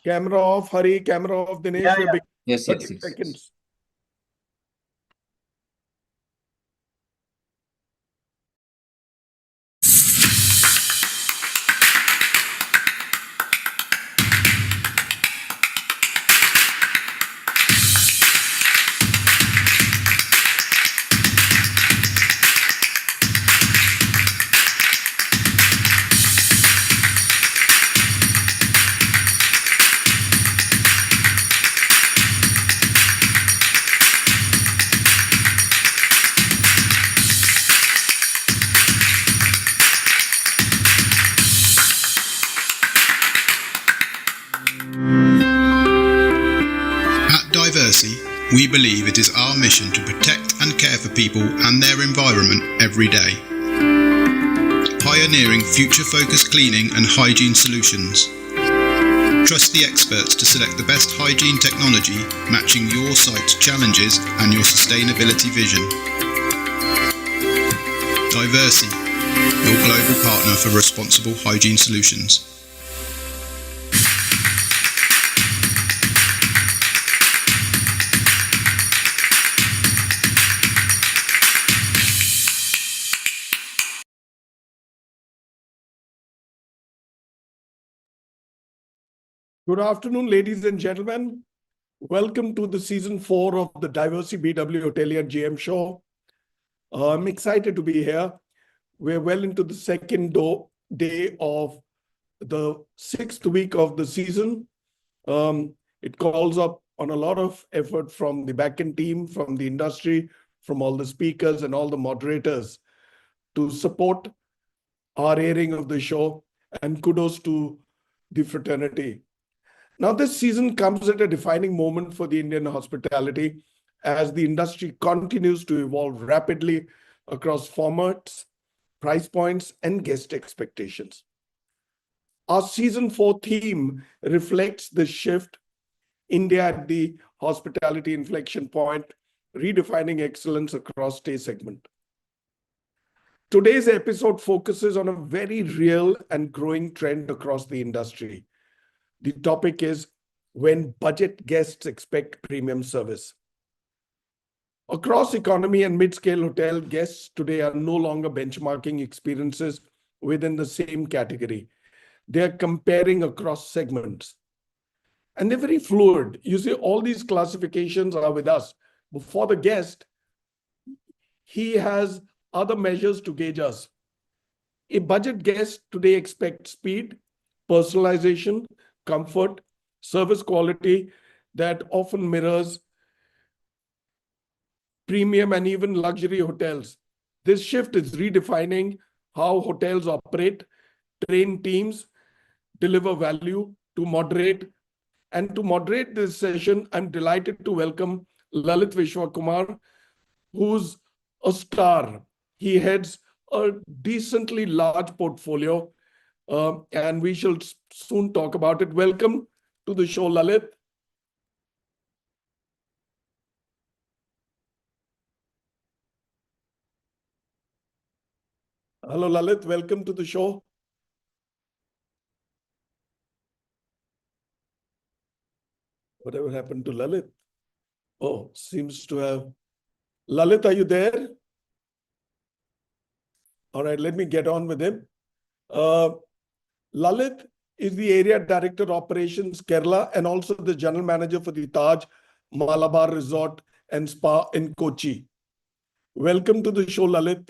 Camera off, Hari. Camera off, Dinesh. Yeah, We're yes, 30 seconds. At Diversey, we believe it is our mission to protect and care for people and their environment every day. Pioneering future-focused cleaning and hygiene solutions. Trust the experts to select the best hygiene technology matching your site's challenges and your sustainability vision. Diversey, your global partner for responsible hygiene solutions. Good afternoon, ladies and gentlemen. Welcome to the season 4 of the Diversey BW Hotelier GM show. I'm excited to be here. We're well into the second day of the 6th week of the season. It calls up on a lot of effort from the backend team, from the industry, from all the speakers and all the moderators to support our airing of the show, and kudos to the fraternity. Now, this season comes at a defining moment for the Indian hospitality as the industry continues to evolve rapidly across formats, price points, and guest expectations. Our season 4 theme reflects the shift, India at the hospitality inflection point, redefining excellence across stay segment. Today's episode focuses on a very real and growing trend across the industry. The topic is when budget guests expect premium service. Across economy and mid-scale hotel, guests today are no longer benchmarking experiences within the same category. They are comparing across segments. And they're very fluid. You see, all these classifications are with us. But for the guest, he has other measures to gauge us. A budget guest today expects speed, personalization, comfort, service quality that often mirrors premium and even luxury hotels. This shift is redefining how hotels operate, train teams, deliver value to moderate. And to moderate this session, I'm delighted to welcome Lalith Viswakumar, who's a star. He heads a decently large portfolio, and we shall soon talk about it. Welcome to the show, Lalith. Hello, Lalith. Welcome to the show. Whatever happened to Lalith? Oh, seems to have. Lalith, are you there? All right, let me get on with him. Lalith is the Area Director Operations Kerala and also the General Manager for the Taj Malabar Resort and Spa in Kochi. Welcome to the show, Lalith.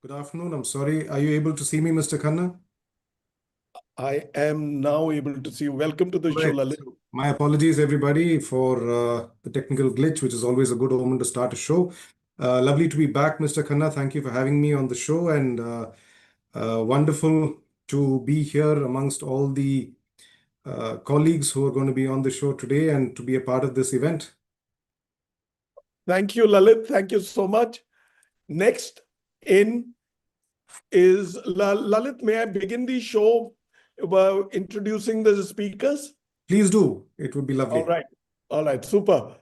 Good afternoon. I'm sorry. Are you able to see me, Mr. Khanna? I am now able to see you. Welcome to the show, Lalith. My apologies, everybody, for the technical glitch, which is always a good omen to start a show. Lovely to be back, Mr. Khanna. Thank you for having me on the show, and wonderful to be here amongst all the colleagues who are going to be on the show today and to be a part of this event. Thank you, Lalith. Thank you so much. Next in is Lalith. May I begin the show by introducing the speakers? Please do. It would be lovely. All right. Super.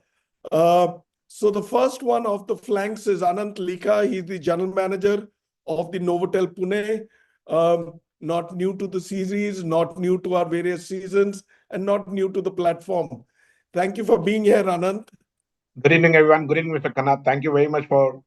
So the first one of the flanks is Anant Leekha. He's the general manager of the Novotel Pune. Not new to the series, not new to our various seasons, and not new to the platform. Thank you for being here, Anant. Good evening, everyone. Good evening, Mr. Khanna. Thank you very much for,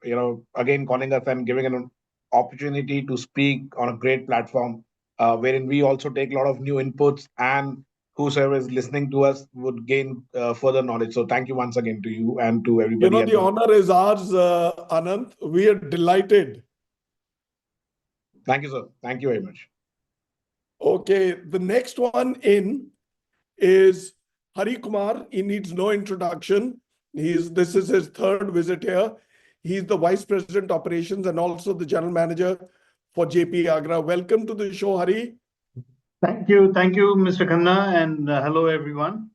again calling us and giving an opportunity to speak on a great platform, wherein we also take a lot of new inputs and whosoever is listening to us would gain further knowledge. So thank you once again to you and to everybody. The honor is ours, Anant. We are delighted. Thank you, sir. Thank you very much. Okay, the next one in is Kumar. He needs no introduction. This is his third visit here. He's the Vice President Operations and also the General Manager for Jaypee Agra. Welcome to the show, Hari. Thank you, Mr. Khanna, and hello everyone.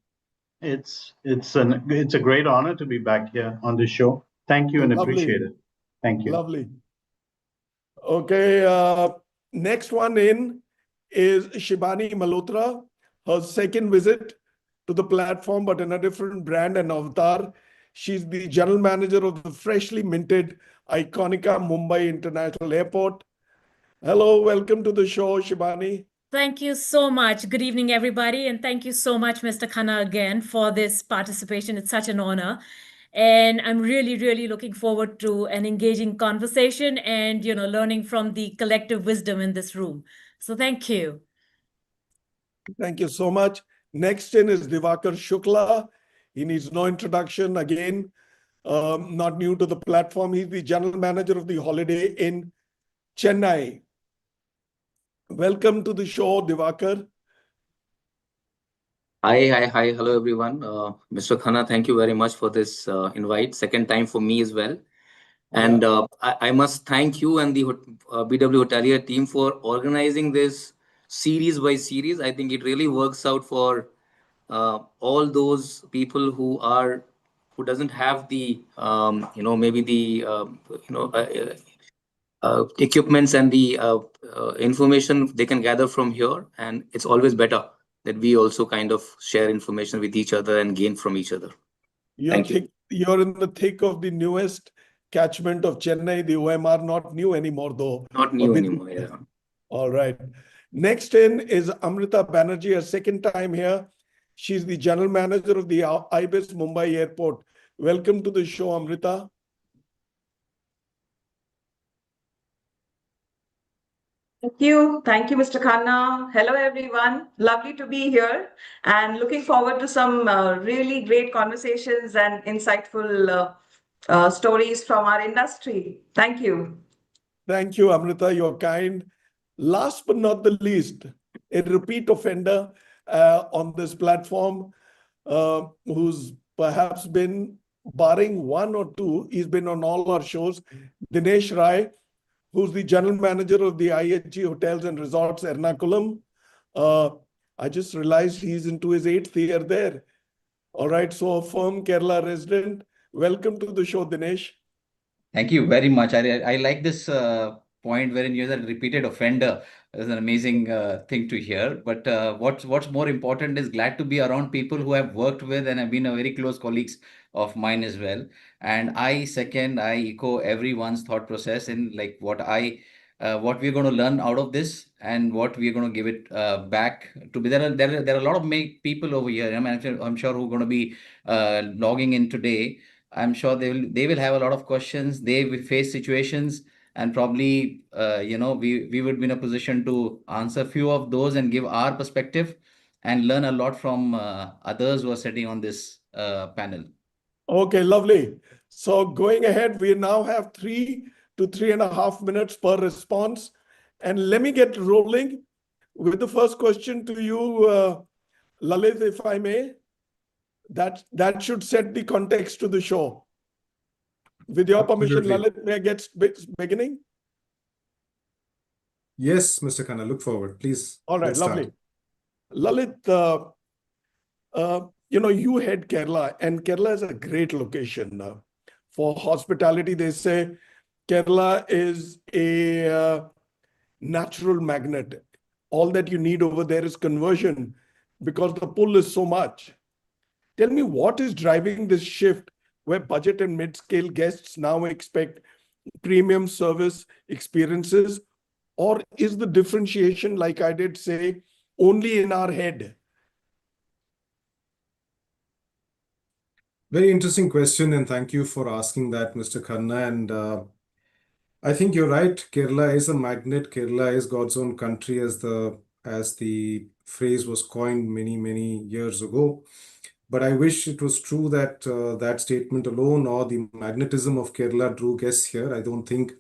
It's a great honor to be back here on this show. Thank you and appreciate it. Thank you. Lovely. Okay, next one in is Shibani Malhotra. Her second visit to the platform, but in a different brand and avatar. She's the general manager of the freshly minted ICONIQA Mumbai International Airport. Hello, welcome to the show, Shibani. Thank you so much. Good evening, everybody. And thank you so much, Mr. Khanna, again for this participation. It's such an honor. And I'm really, really looking forward to an engaging conversation and, learning from the collective wisdom in this room. So thank you. Thank you so much. Next in is Divakar Shukla. He needs no introduction. Again, not new to the platform. He's the general manager of the Holiday in Chennai. Welcome to the show, Divakar. Hi. Hello, everyone. Mr. Khanna, thank you very much for this invite. Second time for me as well. And I must thank you and the BW Hotelier team for organizing this series by series. I think it really works out for all those people who doesn't have the maybe the equipments and the information they can gather from here, and it's always better that we also kind of share information with each other and gain from each other. You're in the thick of the newest catchment of Chennai. The OMR not new anymore, though. Not new anymore, yeah. All right. Next in is Amreeta Banerjee, her second time here. She's the general manager of the ibis Mumbai Airport. Welcome to the show, Amreeta. Thank you, Mr. Khanna. Hello, everyone. Lovely to be here and looking forward to some really great conversations and insightful stories from our industry. Thank you. Thank you, Amreeta. You're kind. Last but not the least, a repeat offender on this platform who's perhaps been, barring one or two, he's been on all our shows, Dinesh Rai, who's the general manager of the IHG Hotels and Resorts, Ernakulam. I just realized he's into his 8th year there. All right, so a firm Kerala resident. Welcome to the show, Dinesh. Thank you very much. I like this point wherein you're a repeated offender. It's an amazing thing to hear. But what's more important is glad to be around people who have worked with and have been a very close colleagues of mine as well. And I echo everyone's thought process in like what we're going to learn out of this and what we're going to give it back to be. There are a lot of people over here. I'm sure who are going to be logging in today. I'm sure they will have a lot of questions. They will face situations, and probably we would be in a position to answer a few of those and give our perspective and learn a lot from others who are sitting on this panel. Okay, lovely. So going ahead, we now have 3 to 3.5 minutes per response. And let me get rolling with the first question to you, Lalith, if I may. That should set the context to the show. With your permission, Lalith, may I get beginning? Yes, Mr. Khanna, look forward. Please. All right, lovely. Lalith, you head Kerala, and Kerala is a great location for hospitality. They say Kerala is a natural magnet. All that you need over there is conversion because the pull is so much. Tell me, what is driving this shift where budget and mid-scale guests now expect premium service experiences? Or is the differentiation, like I did say, only in our head? Very interesting question, and thank you for asking that, Mr. Khanna. And I think you're right. Kerala is a magnet. Kerala is God's own country, as the phrase was coined many years ago. But I wish it was true that that statement alone or the magnetism of Kerala drew guests here. I don't think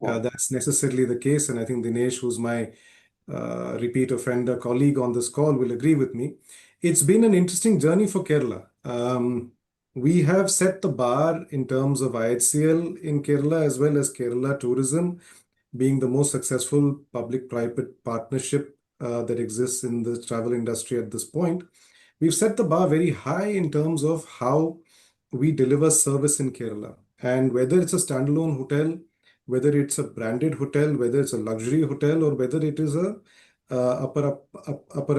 that's necessarily the case, and I think Dinesh, who's my repeat offender colleague on this call, will agree with me. It's been an interesting journey for Kerala. We have set the bar in terms of IHCL in Kerala, as well as Kerala tourism being the most successful public-private partnership that exists in the travel industry at this point. We've set the bar very high in terms of how we deliver service in Kerala. And whether it's a standalone hotel, whether it's a branded hotel, whether it's a luxury hotel, or whether it is a upper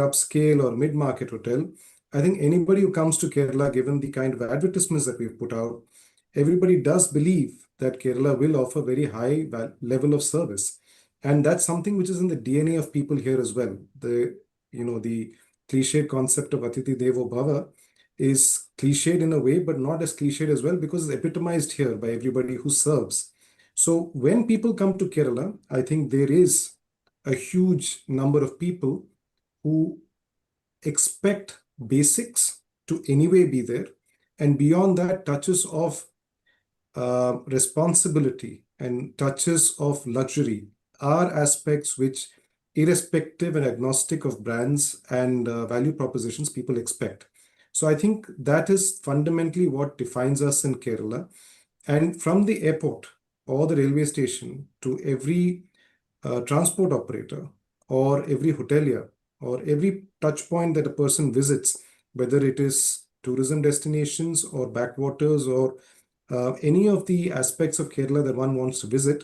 upscale or mid-market hotel, I think anybody who comes to Kerala, given the kind of advertisements that we've put out, everybody does believe that Kerala will offer very high level of service. And that's something which is in the DNA of people here as well. The cliched concept of Atithi Devo Bhava is cliched in a way, but not as cliched as well, because it's epitomized here by everybody who serves. So when people come to Kerala, I think there is a huge number of people who expect basics to anyway be there. And beyond that, touches of responsibility and touches of luxury are aspects which, irrespective and agnostic of brands and value propositions, people expect. So I think that is fundamentally what defines us in Kerala. And from the airport or the railway station to every transport operator or every hotelier or every touch point that a person visits, whether it is tourism destinations or backwaters or any of the aspects of Kerala that one wants to visit,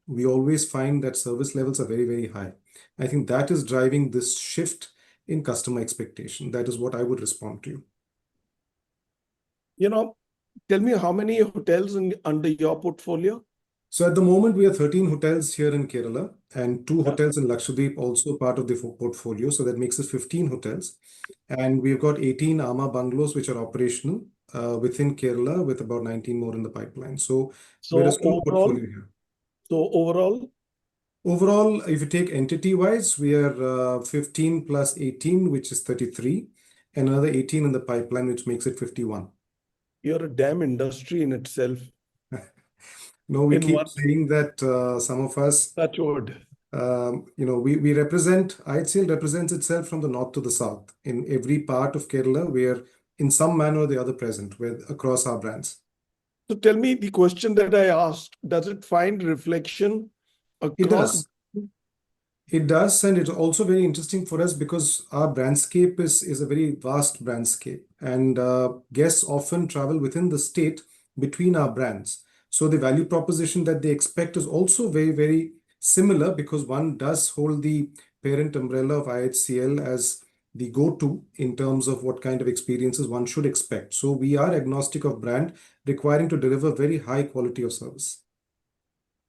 we always find that service levels are very high. I think that is driving this shift in customer expectation. That is what I would respond to you. Tell me, how many hotels under your portfolio? So at the moment, we have 13 hotels here in Kerala and 2 hotels in Lakshadweep, also part of the portfolio. So that makes us 15 hotels. And we've got 18 Ama bungalows, which are operational within Kerala, with about 19 more in the pipeline. So we're a strong portfolio here. So overall, if you take entity-wise, we are 15 plus 18, which is 33, and another 18 in the pipeline, which makes it 51. You're a damn industry in itself. No, we keep saying that some of us, touch wood. We represent, IHCL represents itself from the north to the south. In every part of Kerala, we are in some manner or the other present across our brands. So tell me, the question that I asked, does it find reflection across? It does. It does, and it's also very interesting for us because our brandscape is a very vast brandscape, and guests often travel within the state between our brands. So the value proposition that they expect is also very similar, because one does hold the parent umbrella of IHCL as the go-to in terms of what kind of experiences one should expect. So we are agnostic of brand, requiring to deliver very high quality of service.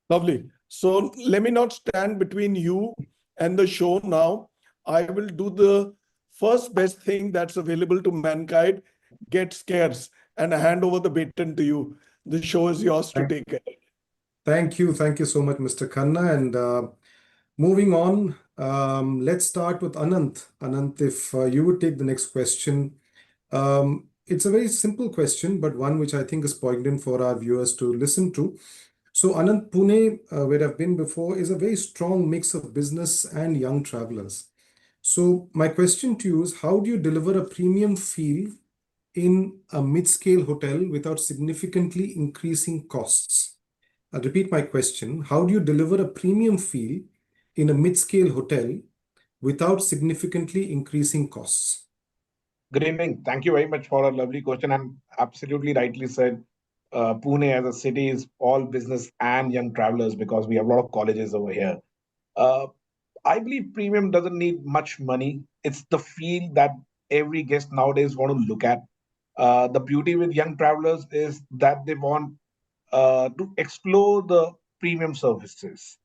Lovely. So let me not stand between you and the show now. I will do the first best thing that's available to mankind, get scarce, and hand over the baton to you. The show is yours to take it. Thank you. Thank you so much, Mr. Khanna. And moving on, let's start with Anant. Anant, if you would take the next question. It's a very simple question, but one which I think is poignant for our viewers to listen to. So Anant, Pune, where I've been before, is a very strong mix of business and young travelers. So my question to you is, how do you deliver a premium feel in a mid-scale hotel without significantly increasing costs? I'll repeat my question. How do you deliver a premium feel in a mid-scale hotel without significantly increasing costs? Good evening. Thank you very much for a lovely question, and absolutely rightly said. Pune as a city is all business and young travelers, because we have a lot of colleges over here. I believe premium doesn't need much money. It's the feel that every guest nowadays want to look at. The beauty with young travelers is that they want to explore the premium services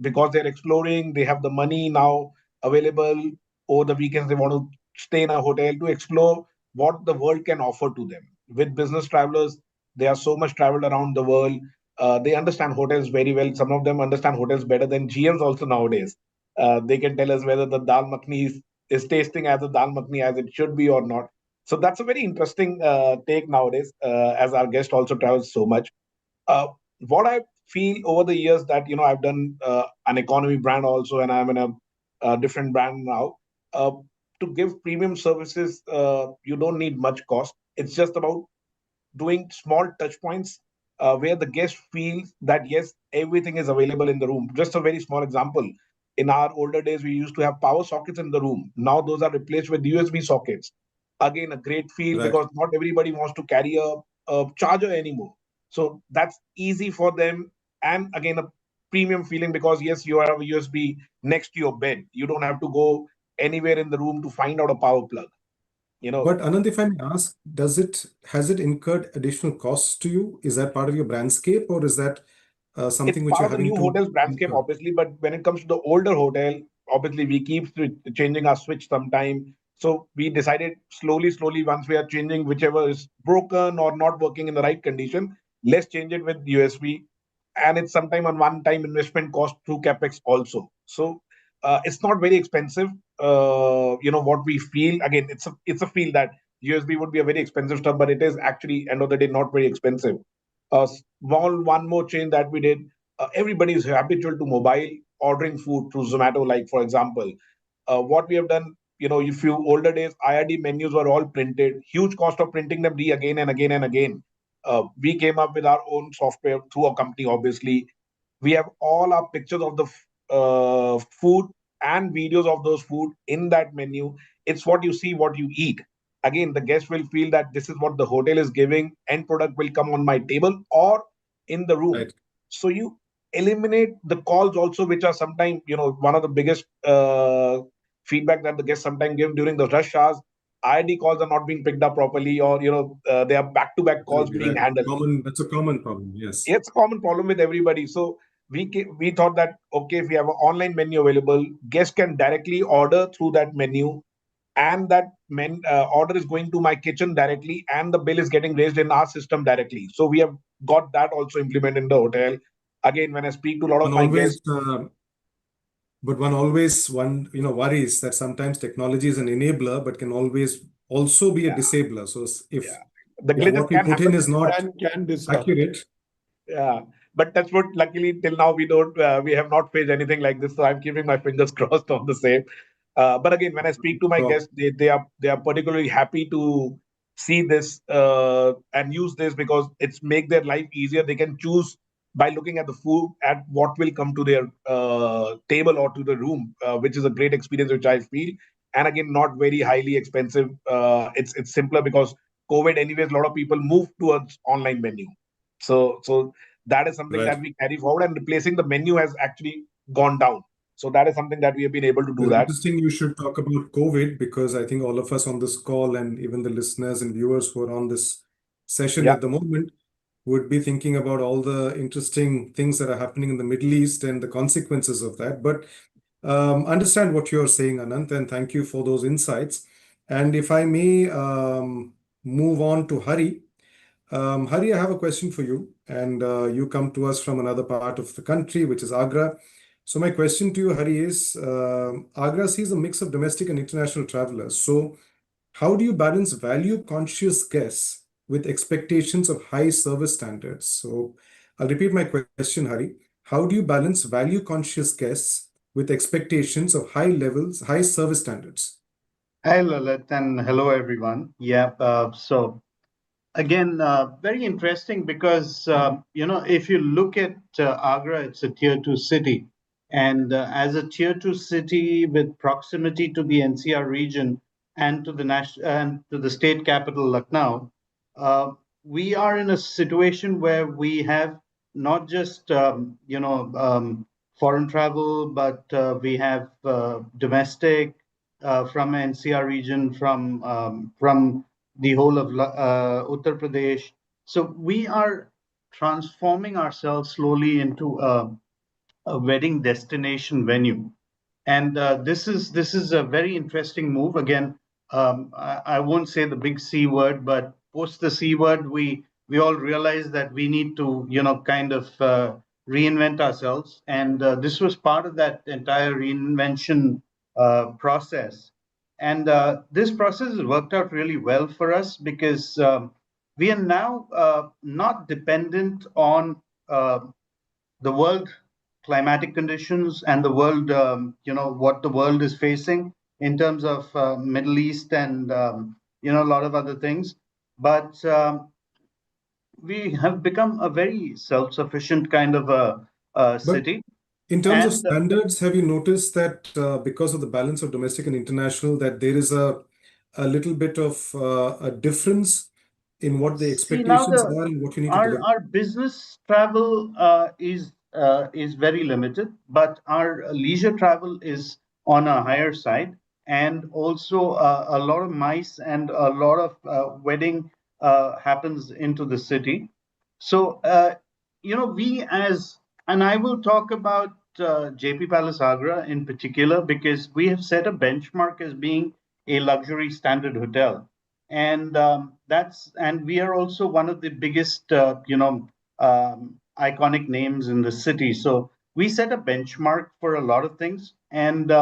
because they're exploring, they have the money now available. Over the weekends, they want to stay in a hotel to explore what the world can offer to them. With business travelers, they are so much traveled around the world. They understand hotels very well. Some of them understand hotels better than GMs also nowadays. They can tell us whether the dal makhni is tasting as a dal makhni as it should be or not. So that's a very interesting take nowadays, as our guest also travels so much. uh, what I feel over the years that I've done an economy brand also, and I'm in a different brand now. Uh, to give premium services, you don't need much cost. It's just about doing small touch points where the guest feels that yes, everything is available in the room. Just a very small example. In our older days, we used to have power sockets in the room. Now those are replaced with USB sockets. Again, a great feel Right. because not everybody wants to carry a charger anymore. So that's easy for them. And again, a premium feeling because yes, you have a USB next to your bed. You don't have to go anywhere in the room to find out a power plug. But Anand, if I may ask, has it incurred additional costs to you? Is that part of your brandscape, or is that It's something which part you're of the having new to hotel's brandscape, incur? obviously. But when it comes to the older hotel, obviously we keep changing our switch sometime. So we decided slowly, once we are changing whichever is broken or not working in the right condition, let's change it with USB. And it's sometime on one-time investment cost through capex also. So it's not very expensive. What we feel again, it's a feel that USB would be a very expensive stuff, but it is actually end of the day not very expensive. One more change that we did. Everybody is habitual to mobile ordering food through Zomato. Like for example, what we have done, if you older days, IRD menus were all printed. Huge cost of printing them again and again and again. We came up with our own software through a company. Obviously, we have all our pictures of the food and videos of those food in that menu. It's what you see, what you eat. Again, the guest will feel that this is what the hotel is giving. End product will come on my table or in the room. Right. So you eliminate the calls also, which are sometimes one of the biggest feedback that the guests sometimes give during the rush hours. IID calls are not being picked up properly, or they are back-to-back calls Absolutely being right. handled. That's a common problem. Yes. It's a common problem with everybody. So we thought that okay, if we have an online menu available, guests can directly order through that menu, and that order is going to my kitchen directly, and the bill is getting raised in our system directly. So we have got that also implemented in the hotel. Again, when I speak to a lot of One my guests, always, but worries that sometimes technology is an enabler, but can always also be a yeah, disabler. So if yeah, the glitches what we can put in happen. is not Can disrupt. accurate, Yeah, but that's what. Luckily, till now we have not faced anything like this. So I'm keeping my fingers crossed on the same. But again, when I speak to my so guests, they are particularly happy to see this and use this because it's make their life easier. They can choose by looking at the food at what will come to their table or to the room, which is a great experience, which I feel. And again, not very highly expensive. It's simpler because COVID, anyways, a lot of people move towards online menu. So that is something right. that we carry forward, and replacing the menu has actually gone down. So that is something that we have been able to do Well, that. interesting you should talk about COVID because I think all of us on this call and even the listeners and viewers who are on this session Yeah, at the moment would be thinking about all the interesting things that are happening in the Middle East and the consequences of that. But understand what you're saying, Anant, and thank you for those insights. And if I may move on to Hari. Hari, I have a question for you, and you come to us from another part of the country, which is Agra. So my question to you, Hari, is Agra sees a mix of domestic and international travelers. So how do you balance value-conscious guests with expectations of high service standards? So I'll repeat my question, Hari. How do you balance value-conscious guests with expectations of high service standards? Hi, Lalith, and hello, everyone. Yeah, so again, very interesting because, if you look at Agra, it's a tier two city. And as a tier two city with proximity to the NCR region and to the and to the state capital, Lucknow, we are in a situation where we have not just, foreign travel, but we have domestic from NCR region, from the whole of Uttar Pradesh. So we are transforming ourselves slowly into a wedding destination venue. And this is a very interesting move. Again, I won't say the big C word, but post the C word, we all realize that we need to, kind of reinvent ourselves. And this was part of that entire reinvention process. And this process has worked out really well for us because we are now not dependent on the world climatic conditions and the world, what the world is facing in terms of Middle East and, a lot of other things. But we have become a very self-sufficient kind of a city. In terms of And standards, have you noticed that because of the balance of domestic and international, that there is a little bit of a difference in what the see now expectations are and what you need to deliver? our business travel is very limited, but our leisure travel is on a higher side, and also a lot of MICE and a lot of wedding happens into the city. So we and I will talk about Jaypee Palace Agra in particular because we have set a benchmark as being a luxury standard hotel, and and we are also one of the biggest iconic names in the city. So we set a benchmark for a lot of things, and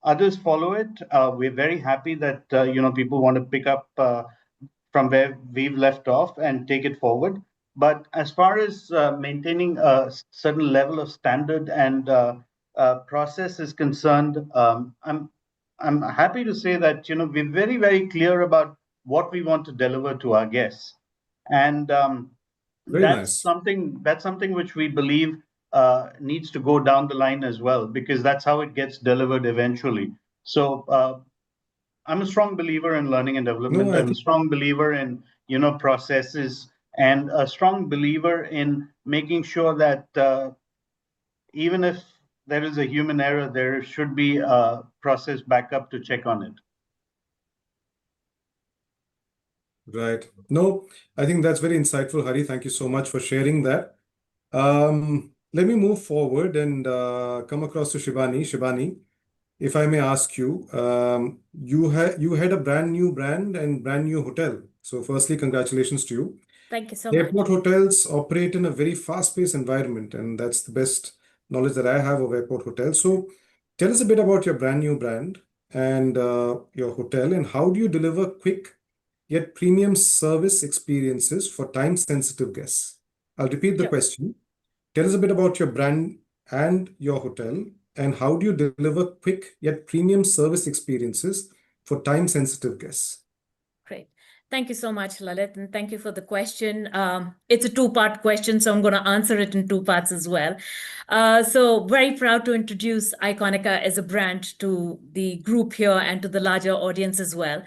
others follow it. We're very happy that people want to pick up from where we've left off and take it forward. But as far as maintaining a certain level of standard and process is concerned, I'm happy to say that we're very, very clear about what we want to deliver to our guests, and Very nice. that's something which we believe needs to go down the line as well, because that's how it gets delivered eventually. So I'm a strong believer in learning and development. I'm a strong believer in processes, and a strong believer in making sure that even if there is a human error, there should be a process backup to check on it. Right. No, I think that's very insightful, Hari. Thank you so much for sharing that. Let me move forward and come across to Shibani. Shibani, if I may ask you, you had a brand new brand and brand new hotel. So firstly, congratulations to you. Thank you so much. Airport hotels operate in a very fast-paced environment, and that's the best knowledge that I have of airport hotels. So tell us a bit about your brand new brand and your hotel, and how do you deliver quick yet premium service experiences for time-sensitive guests? I'll repeat the Sure. question. Tell us a bit about your brand and your hotel, and how do you deliver quick yet premium service experiences for time-sensitive guests? Great. Thank you so much, Lalith, and thank you for the question. It's a two-part question, so I'm going to answer it in two parts as well. So very proud to introduce ICONIQA as a brand to the group here and to the larger audience as well.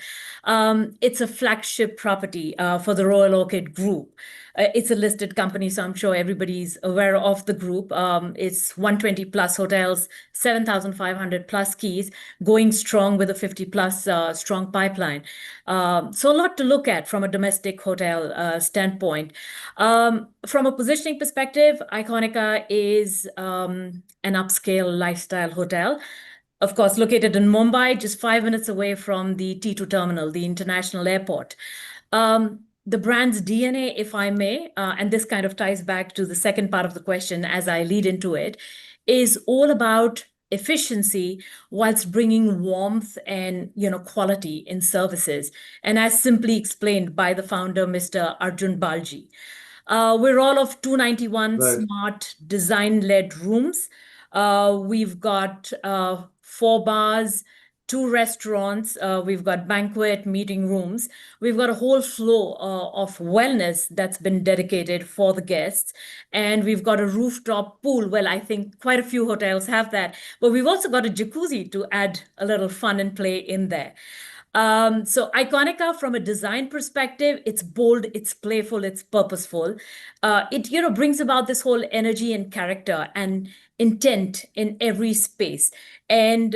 It's a flagship property for the Royal Orchid Group. It's a listed company, so I'm sure everybody's aware of the group. It's 120 plus hotels, 7,500 plus keys, going strong with a 50 plus strong pipeline. So a lot to look at from a domestic hotel standpoint. From a positioning perspective, ICONIQA is an upscale lifestyle hotel. Of course, located in Mumbai, just 5 minutes away from the T2 terminal, the international airport. The brand's DNA, if I may, and this kind of ties back to the second part of the question as I lead into it, is all about efficiency whilst bringing warmth and quality in services. And as simply explained by the founder, Mr. Arjun Balji. We're all of 291 Right. smart design-led rooms. We've got 4 bars, 2 restaurants, we've got banquet meeting rooms. We've got a whole floor of wellness that's been dedicated for the guests. And we've got a rooftop pool. Well, I think quite a few hotels have that. But we've also got a jacuzzi to add a little fun and play in there. So ICONIQA, from a design perspective, it's bold, it's playful, it's purposeful. It brings about this whole energy and character and intent in every space. And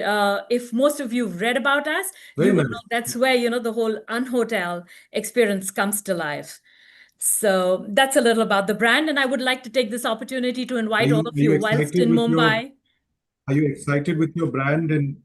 if most of you've read about us, Very you will nice. know that's where the whole unhotel experience comes to life. So that's a little about the brand, and I would like to take this opportunity to invite all of Are you you whilst in Mumbai. Are you excited with your brand, and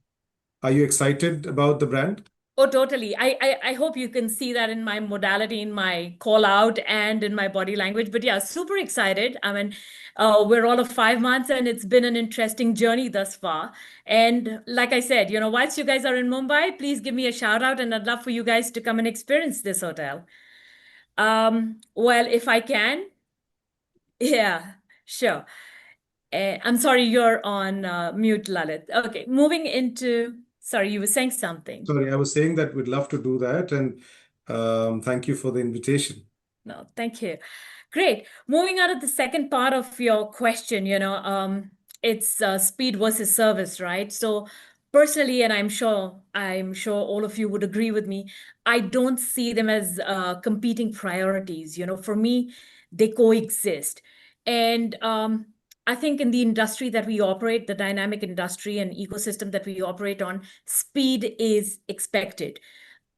are you excited about the brand? Oh, totally. I hope you can see that in my modality, in my call out, and in my body language. But yeah, super excited. I mean, we're all of 5 months, and it's been an interesting journey thus far. And like I said, whilst you guys are in Mumbai, please give me a shout out, and I'd love for you guys to come and experience this hotel. Well, if I can, yeah, sure. I'm sorry, you're on mute, Lalith. Okay, moving into, sorry, you were saying something. Sorry, I was saying that we'd love to do that, and thank you for the invitation. No, thank you. Great. Moving on to the second part of your question, it's speed versus service, right? So personally, and I'm sure all of you would agree with me, I don't see them as competing priorities. For me, they coexist. And I think in the industry that we operate, the dynamic industry and ecosystem that we operate on, speed is expected.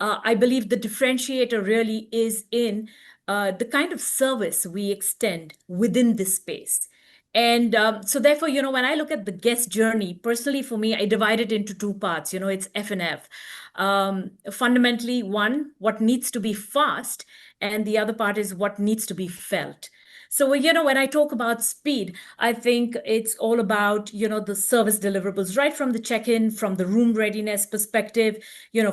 I believe the differentiator really is in the kind of service we extend within this space. And so therefore, when I look at the guest journey, personally for me, I divide it into two parts. It's F and F. Fundamentally, one, what needs to be fast, and the other part is what needs to be felt. So, when I talk about speed, I think it's all about, the service deliverables, right from the check-in, from the room readiness perspective,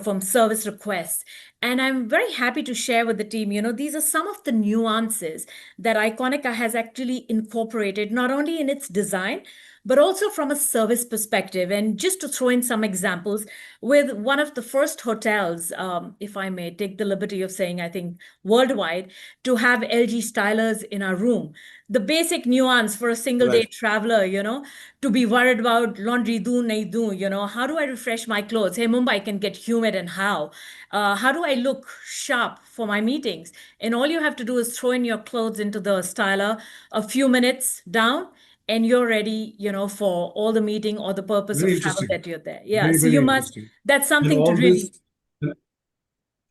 from service requests. And I'm very happy to share with the team, these are some of the nuances that ICONIQA has actually incorporated, not only in its design, but also from a service perspective. And just to throw in some examples, with one of the first hotels, if I may take the liberty of saying, I think worldwide, to have LG stylers in our room. The basic nuance for a single day traveler, to be worried about laundry do, nahi do, how do I refresh my clothes? Hey, Mumbai can get humid, and how? How do I look sharp for my meetings? And all you have to do is throw in your clothes into the styler, a few minutes down, and you're ready, for all the meeting or the purpose Very of travel interesting. that you're there. Yeah. Very, So very you must, interesting. that's something to really.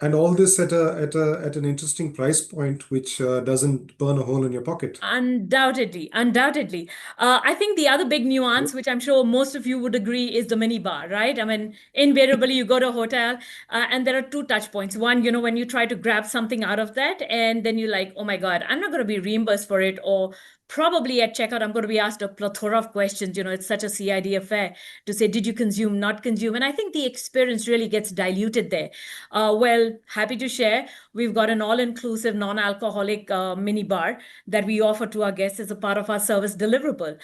And all this at an interesting price point, which doesn't burn a hole in your pocket. Undoubtedly. I think the other big nuance, which I'm sure most of you would agree, is the mini bar, right? I mean, invariably you go to a hotel and there are two touch points. One, when you try to grab something out of that, and then you're like, oh my God, I'm not going to be reimbursed for it, or probably at checkout, I'm going to be asked a plethora of questions. It's such a CID affair to say, did you consume, not consume? And I think the experience really gets diluted there. Well, happy to share, we've got an all-inclusive, non-alcoholic mini bar that we offer to our guests as a part of our service deliverable.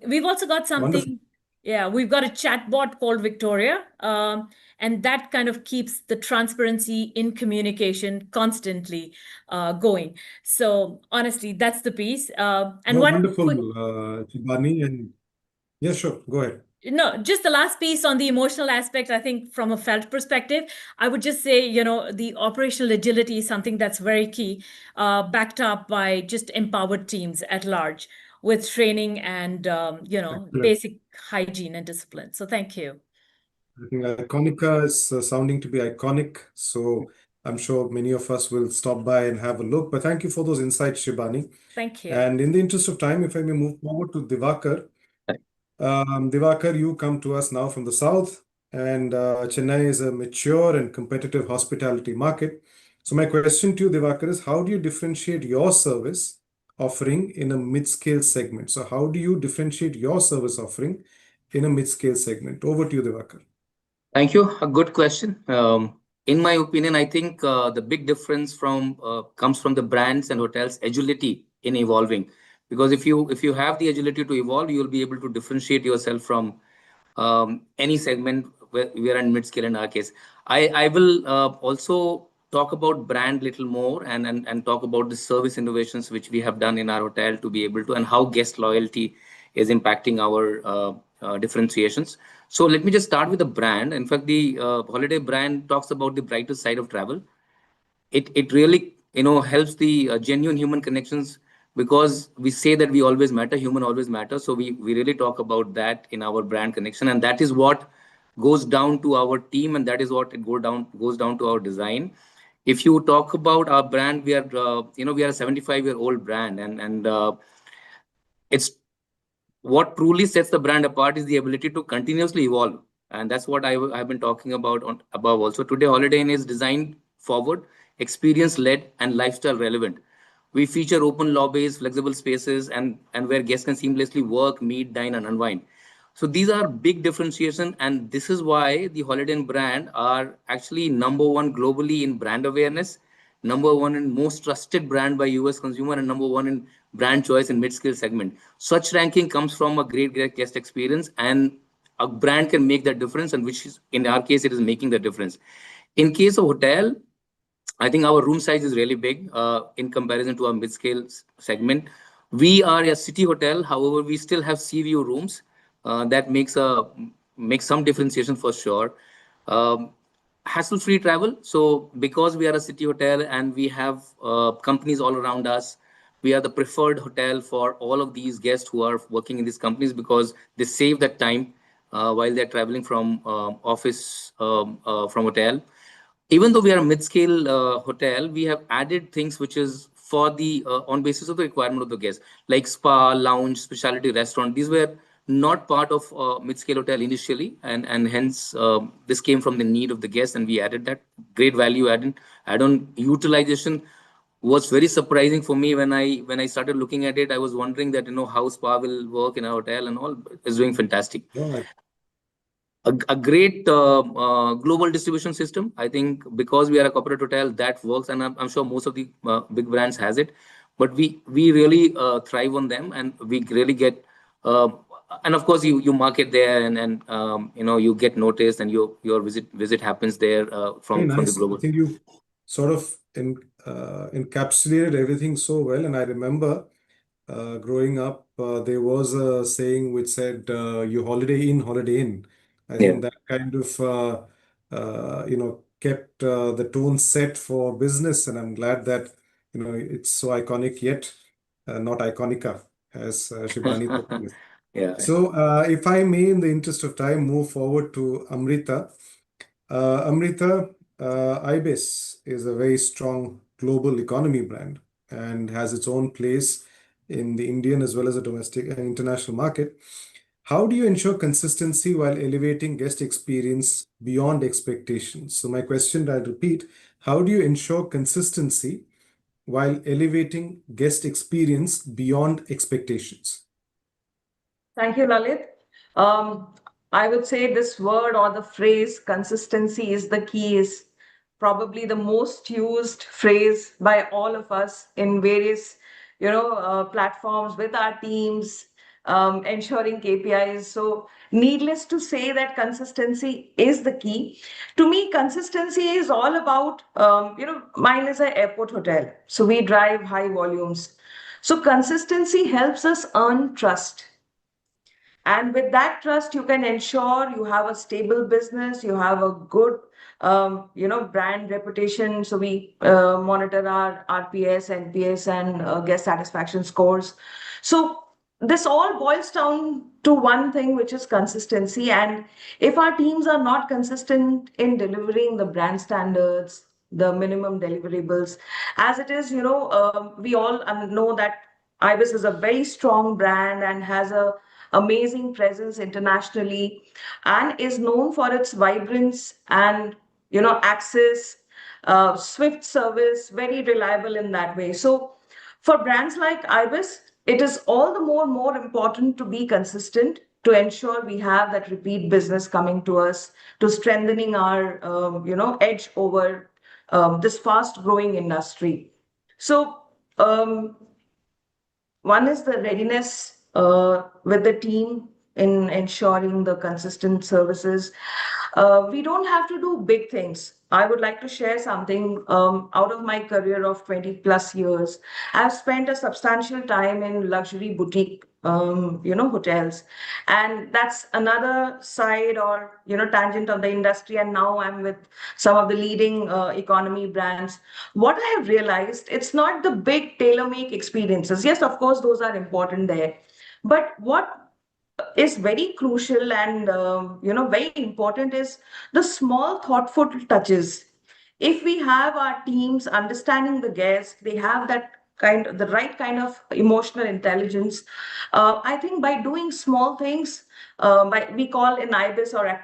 We've also got something. Wonderful. Yeah, we've got a chatbot called Victoria, and that kind of keeps the transparency in communication constantly going. So honestly, that's the piece. And wonderful, Shibani. And yeah, sure, go ahead. No, just the last piece on the emotional aspect, I think from a felt perspective, I would just say, the operational agility is something that's very key, backed up by just empowered teams at large with training and, basic hygiene and discipline. So thank you. I think ICONIQA is sounding to be iconic. So I'm sure many of us will stop by and have a look. But thank you for those insights, Shibani. Thank you. And in the interest of time, if I may move forward to Divakar. Divakar, you come to us now from the south, and Chennai is a mature and competitive hospitality market. So my question to you, Divakar, is how do you differentiate your service offering in a mid-scale segment? So how do you differentiate your service offering in a mid-scale segment? Over to you, Divakar. Thank you. A good question. In my opinion, I think the big difference comes from the brands and hotels' agility in evolving. Because if you have the agility to evolve, you'll be able to differentiate yourself from any segment where we are in mid-scale in our case. I will also talk about brand little more and talk about the service innovations which we have done in our hotel to be able to, and how guest loyalty is impacting our differentiations. So let me just start with the brand. In fact, the holiday brand talks about the brighter side of travel. It really helps the genuine human connections, because we say that we always matter, human always matter. So we really talk about that in our brand connection, and that is what goes down to our team, and that is what it goes down to our design. If you talk about our brand, we are we are a 75-year-old brand, and it's what truly sets the brand apart is the ability to continuously evolve. And that's what I've been talking about above also. Today, Holiday Inn is designed forward, experience led, and lifestyle relevant. We feature open lobbies, flexible spaces, and where guests can seamlessly work, meet, dine, and unwind. So these are big differentiation, and this is why the Holiday Inn brand are actually number one globally in brand awareness, number one in most trusted brand by US consumer, and number one in brand choice in mid-scale segment. Such ranking comes from a great guest experience, and a brand can make that difference, and which is, in our case, it is making the difference. In case of hotel, I think our room size is really big in comparison to our mid-scale segment. We are a city hotel, however, we still have sea view rooms. That makes some differentiation for sure. Hassle-free travel. So because we are a city hotel and we have companies all around us, we are the preferred hotel for all of these guests who are working in these companies, because they save that time while they're traveling from office, from hotel. Even though we are a mid-scale hotel, we have added things which is for the on basis of the requirement of the guest, like spa, lounge, specialty restaurant. These were not part of mid-scale hotel initially, and hence this came from the need of the guest, and we added that. Great value add-on utilization was very surprising for me when I started looking at it. I was wondering that how spa will work in a hotel and all. It's doing fantastic. Right. A great global distribution system. I think because we are a corporate hotel, that works, and I'm sure most of the big brands has it. But we really thrive on them, and we really get. And of course, you market there, and you get noticed, and your visit happens there Very from the nice. global. I think you sort of encapsulated everything so well. And I remember growing up, there was a saying which said, "You holiday in, holiday in." I Yeah. think that kind of kept the tone set for business, and I'm glad that it's so iconic yet not iconica, as Shibani put it. Yeah. So, if I may, in the interest of time, move forward to Amrita. Amrita, ibis is a very strong global economy brand and has its own place in the Indian as well as the domestic and international market. How do you ensure consistency while elevating guest experience beyond expectations? So, my question, I'll repeat, how do you ensure consistency while elevating guest experience beyond expectations? Thank you, Lalith. I would say this word or the phrase consistency is the key is probably the most used phrase by all of us in various, platforms with our teams, ensuring KPIs. So needless to say that consistency is the key. To me, consistency is all about, mine is an airport hotel. So we drive high volumes. So consistency helps us earn trust. And with that trust, you can ensure you have a stable business, you have a good, brand reputation. So we monitor our RPS, NPS, and guest satisfaction scores. So this all boils down to one thing, which is consistency. And if our teams are not consistent in delivering the brand standards, the minimum deliverables, as it is, we all know that Ibis is a very strong brand and has a amazing presence internationally and is known for its vibrance and access, swift service, very reliable in that way. So for brands like Ibis, it is all the more important to be consistent to ensure we have that repeat business coming to us, to strengthening our edge over this fast growing industry. So one is the readiness with the team in ensuring the consistent services. We don't have to do big things. I would like to share something out of my career of 20 plus years. I've spent a substantial time in luxury boutique, hotels. And that's another side or, tangent of the industry. And now I'm with some of the leading economy brands. What I have realized, it's not the big tailor-make experiences. Yes, of course, those are important there. But what is very crucial and very important is the small thoughtful touches. If we have our teams understanding the guest, they have the right kind of emotional intelligence. I think by doing small things, we call in ibis or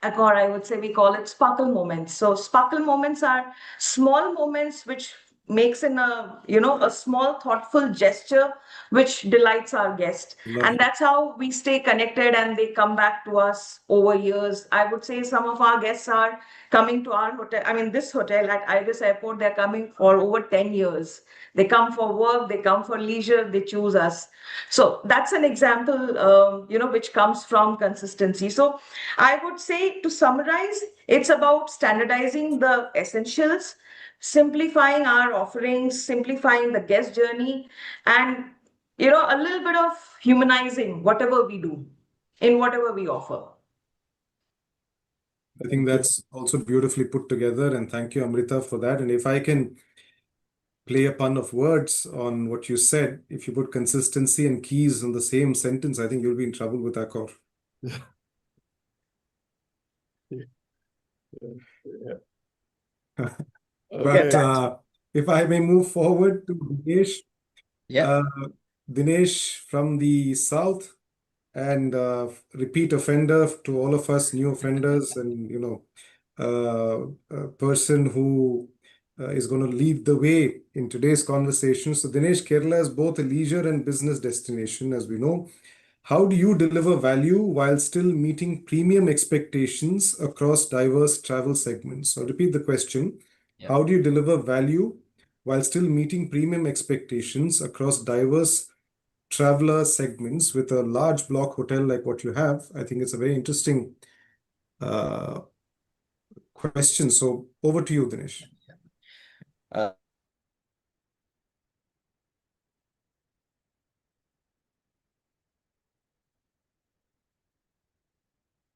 I would say we call it sparkle moments. So sparkle moments are small moments which makes in a small thoughtful gesture which delights our guest. Love And it. that's how we stay connected and they come back to us over years. I would say some of our guests are coming to our hotel. I mean, this hotel at Ibis Airport, they're coming for over 10 years. They come for work, they come for leisure, they choose us. So that's an example, which comes from consistency. So I would say to summarize, it's about standardizing the essentials, simplifying our offerings, simplifying the guest journey, and a little bit of humanizing whatever we do in whatever we offer. I think that's also beautifully put together, and thank you, Amrita, for that. And if I can play a pun of words on what you said, if you put consistency and keys in the same sentence, I think you'll be in trouble with Accor. But if I may move forward to Dinesh. Yeah. Dinesh from the south and repeat offender to all of us, new offenders, and a person who is going to lead the way in today's conversation. So Dinesh, Kerala is both a leisure and business destination, as we know. How do you deliver value while still meeting premium expectations across diverse travel segments? I'll repeat the question. Yeah. How do you deliver value while still meeting premium expectations across diverse traveler segments with a large block hotel like what you have? I think it's a very interesting question. So over to you, Dinesh.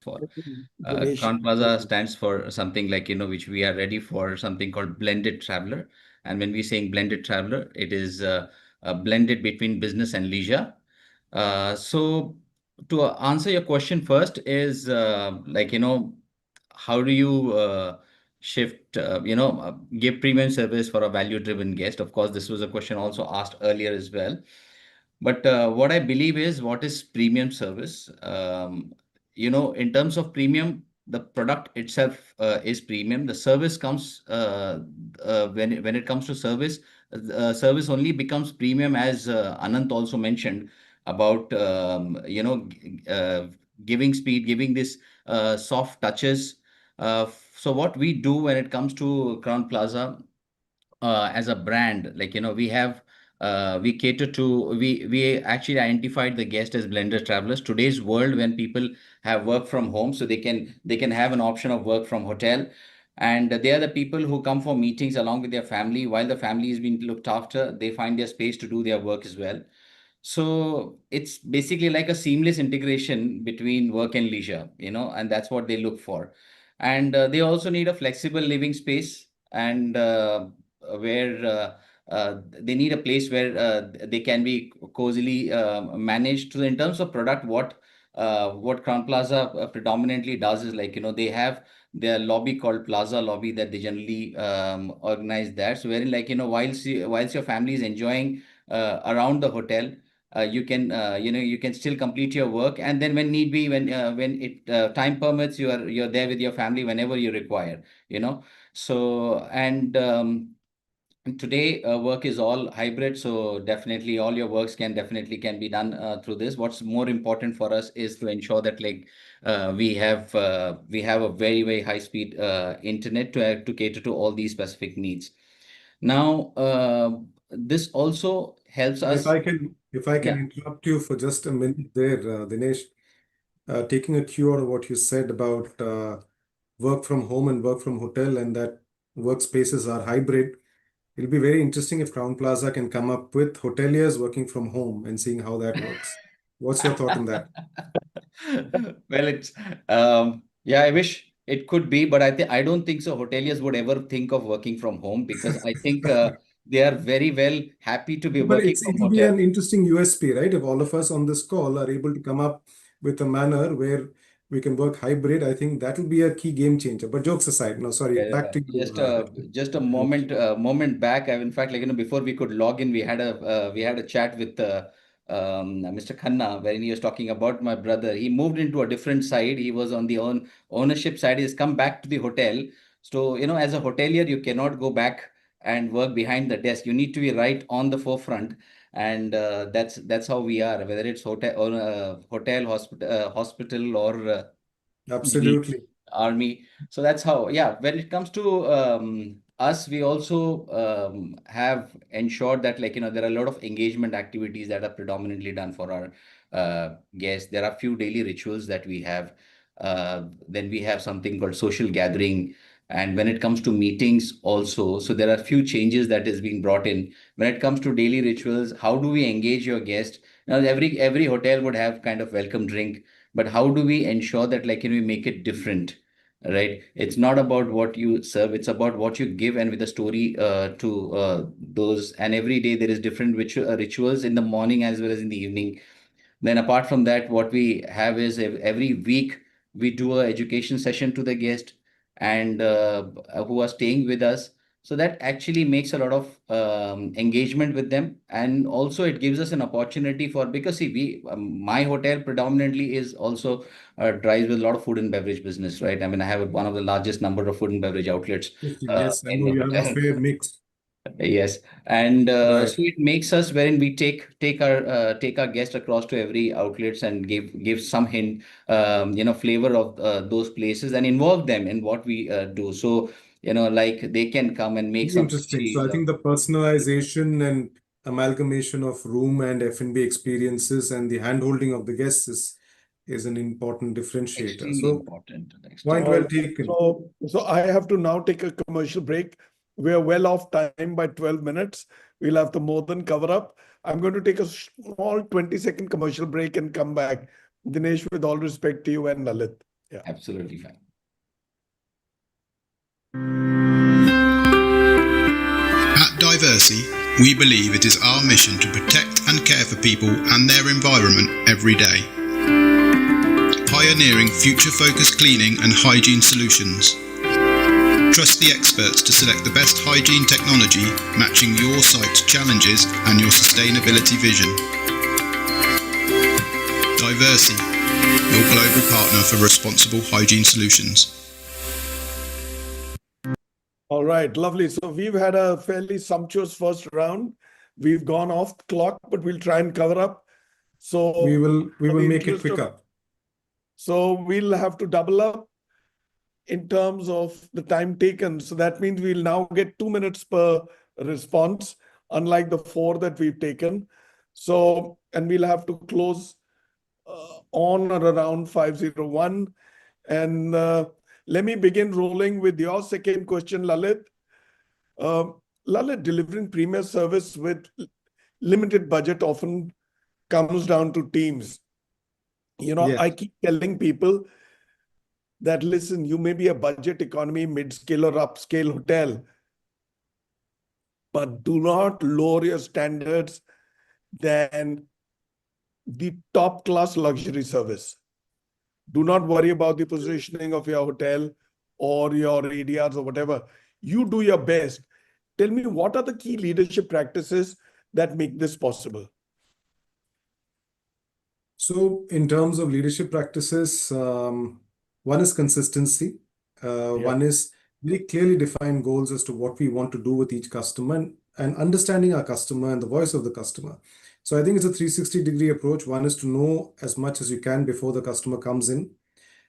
Crowne Plaza stands for something like, which we are ready for, something called blended traveler. And when we're saying blended traveler, it is blended between business and leisure. So to answer your question first is how do you shift, give premium service for a value-driven guest? Of course, this was a question also asked earlier as well. But what I believe is, what is premium service? In terms of premium, the product itself is premium. The service comes when it comes to service. Service only becomes premium, as Anant also mentioned about giving speed, giving this soft touches. So what we do when it comes to Crowne Plaza as a brand, we cater to, we actually identified the guest as blended travelers. Today's world, when people have work from home, so they can have an option of work from hotel, and they are the people who come for meetings along with their family. While the family is being looked after, they find their space to do their work as well. So it's basically like a seamless integration between work and leisure, and that's what they look for. And they also need a flexible living space, and where they need a place where they can be cozily managed. So in terms of product, what Crowne Plaza predominantly does is, they have their lobby called Plaza Lobby that they generally organize that. So wherein, whilst your family is enjoying around the hotel, you can still complete your work, and then when need be, when it time permits, you're there with your family whenever you require. So and today work is all hybrid, so definitely all your works can be done through this. What's more important for us is to ensure that we have a very, very high speed internet to cater to all these specific needs. Now this also helps us. If I can Yeah. interrupt you for just a minute there, Dinesh, taking a cue out of what you said about work from home and work from hotel, and that workspaces are hybrid. It'll be very interesting if Crowne Plaza can come up with hoteliers working from home and seeing how that works. What's your thought on that? Well, it's yeah, I wish it could be, but I don't think so. Hoteliers would ever think of working from home because I think they are very well happy to be But working from it'll be hotel. an interesting USP, right? If all of us on this call are able to come up with a manner where we can work hybrid, I think that will be a key game changer. But jokes aside, no, sorry, back to you. Just a moment back. In fact, before we could log in, we had a chat with Mr. Khanna, wherein he was talking about my brother. He moved into a different side. He was on the ownership side. He's come back to the hotel. So, as a hotelier, you cannot go back and work behind the desk. You need to be right on the forefront. And that's how we are, whether it's hospital, or the Absolutely. army. So that's how, yeah, when it comes to us, we also have ensured that there are a lot of engagement activities that are predominantly done for our guests. There are few daily rituals that we have. Then we have something called social gathering. And when it comes to meetings also, so there are few changes that is being brought in. When it comes to daily rituals, how do we engage your guest? Now, every hotel would have kind of welcome drink, but how do we ensure that we make it different, right? It's not about what you serve, it's about what you give, and with a story to those. And every day there is different rituals in the morning as well as in the evening. Then apart from that, what we have is every week we do a education session to the guest and who are staying with us. So that actually makes a lot of engagement with them, and also it gives us an opportunity for, because see, my hotel predominantly is also drives with a lot of food and beverage business, right? I mean, I have one of the largest number of food and beverage outlets Yes, I in know the you have a hotel. fair mix. Yes, and Right. so it makes us, wherein we take our guests across to every outlets and give some hint, flavor of those places and involve them in what we do. So they can come and make some Interesting. So I sushi. think the personalization and amalgamation of room and F&B experiences and the handholding of the guests is an important differentiator. Extremely So important. point All well right. taken. So I have to now take a commercial break. We are well off time by 12 minutes. We'll have to more than cover up. I'm going to take a small 20-second commercial break and come back. Dinesh, with all respect to you and Lalith. Yeah. Absolutely fine. At Diversey, we believe it is our mission to protect and care for people and their environment every day. Pioneering future-focused cleaning and hygiene solutions. Trust the experts to select the best hygiene technology matching your site's challenges and your sustainability vision. Diversey, your global partner for responsible hygiene solutions. All right, lovely. So we've had a fairly sumptuous first round. We've gone off the clock, but we'll try and cover up. So we will make it interest of- quicker. So we'll have to double up in terms of the time taken. So that means we'll now get 2 minutes per response, unlike the 4 that we've taken. So, and we'll have to close on or around 5:01. And let me begin rolling with your second question, Lalith. Lalith, delivering premier service with limited budget often comes down to teams. Yes. I keep telling people that, listen, you may be a budget economy, mid-scale or upscale hotel, but do not lower your standards than the top-class luxury service. Do not worry about the positioning of your hotel or your ADRs or whatever. You do your best. Tell me, what are the key leadership practices that make this possible? So in terms of leadership practices, one is consistency. One is very clearly defined goals as to what we want to do with each customer and understanding our customer and the voice of the customer. So I think it's a 360-degree approach. One is to know as much as you can before the customer comes in.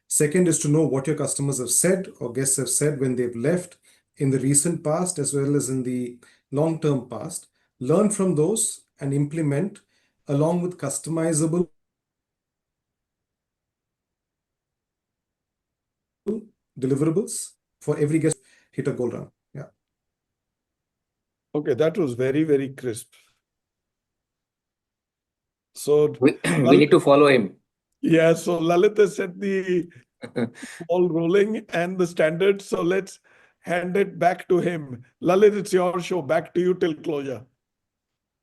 Second is to know what your customers have said or guests have said when they've left in the recent past as well as in the long-term past. Learn from those and implement along with customizable deliverables for every guest hit a goal run. Yeah. Okay, that was very, very crisp. So We need to follow him. yeah, so Lalith has set the ball rolling and the standards. So let's hand it back to him. Lalith, it's your show. Back to you till closure.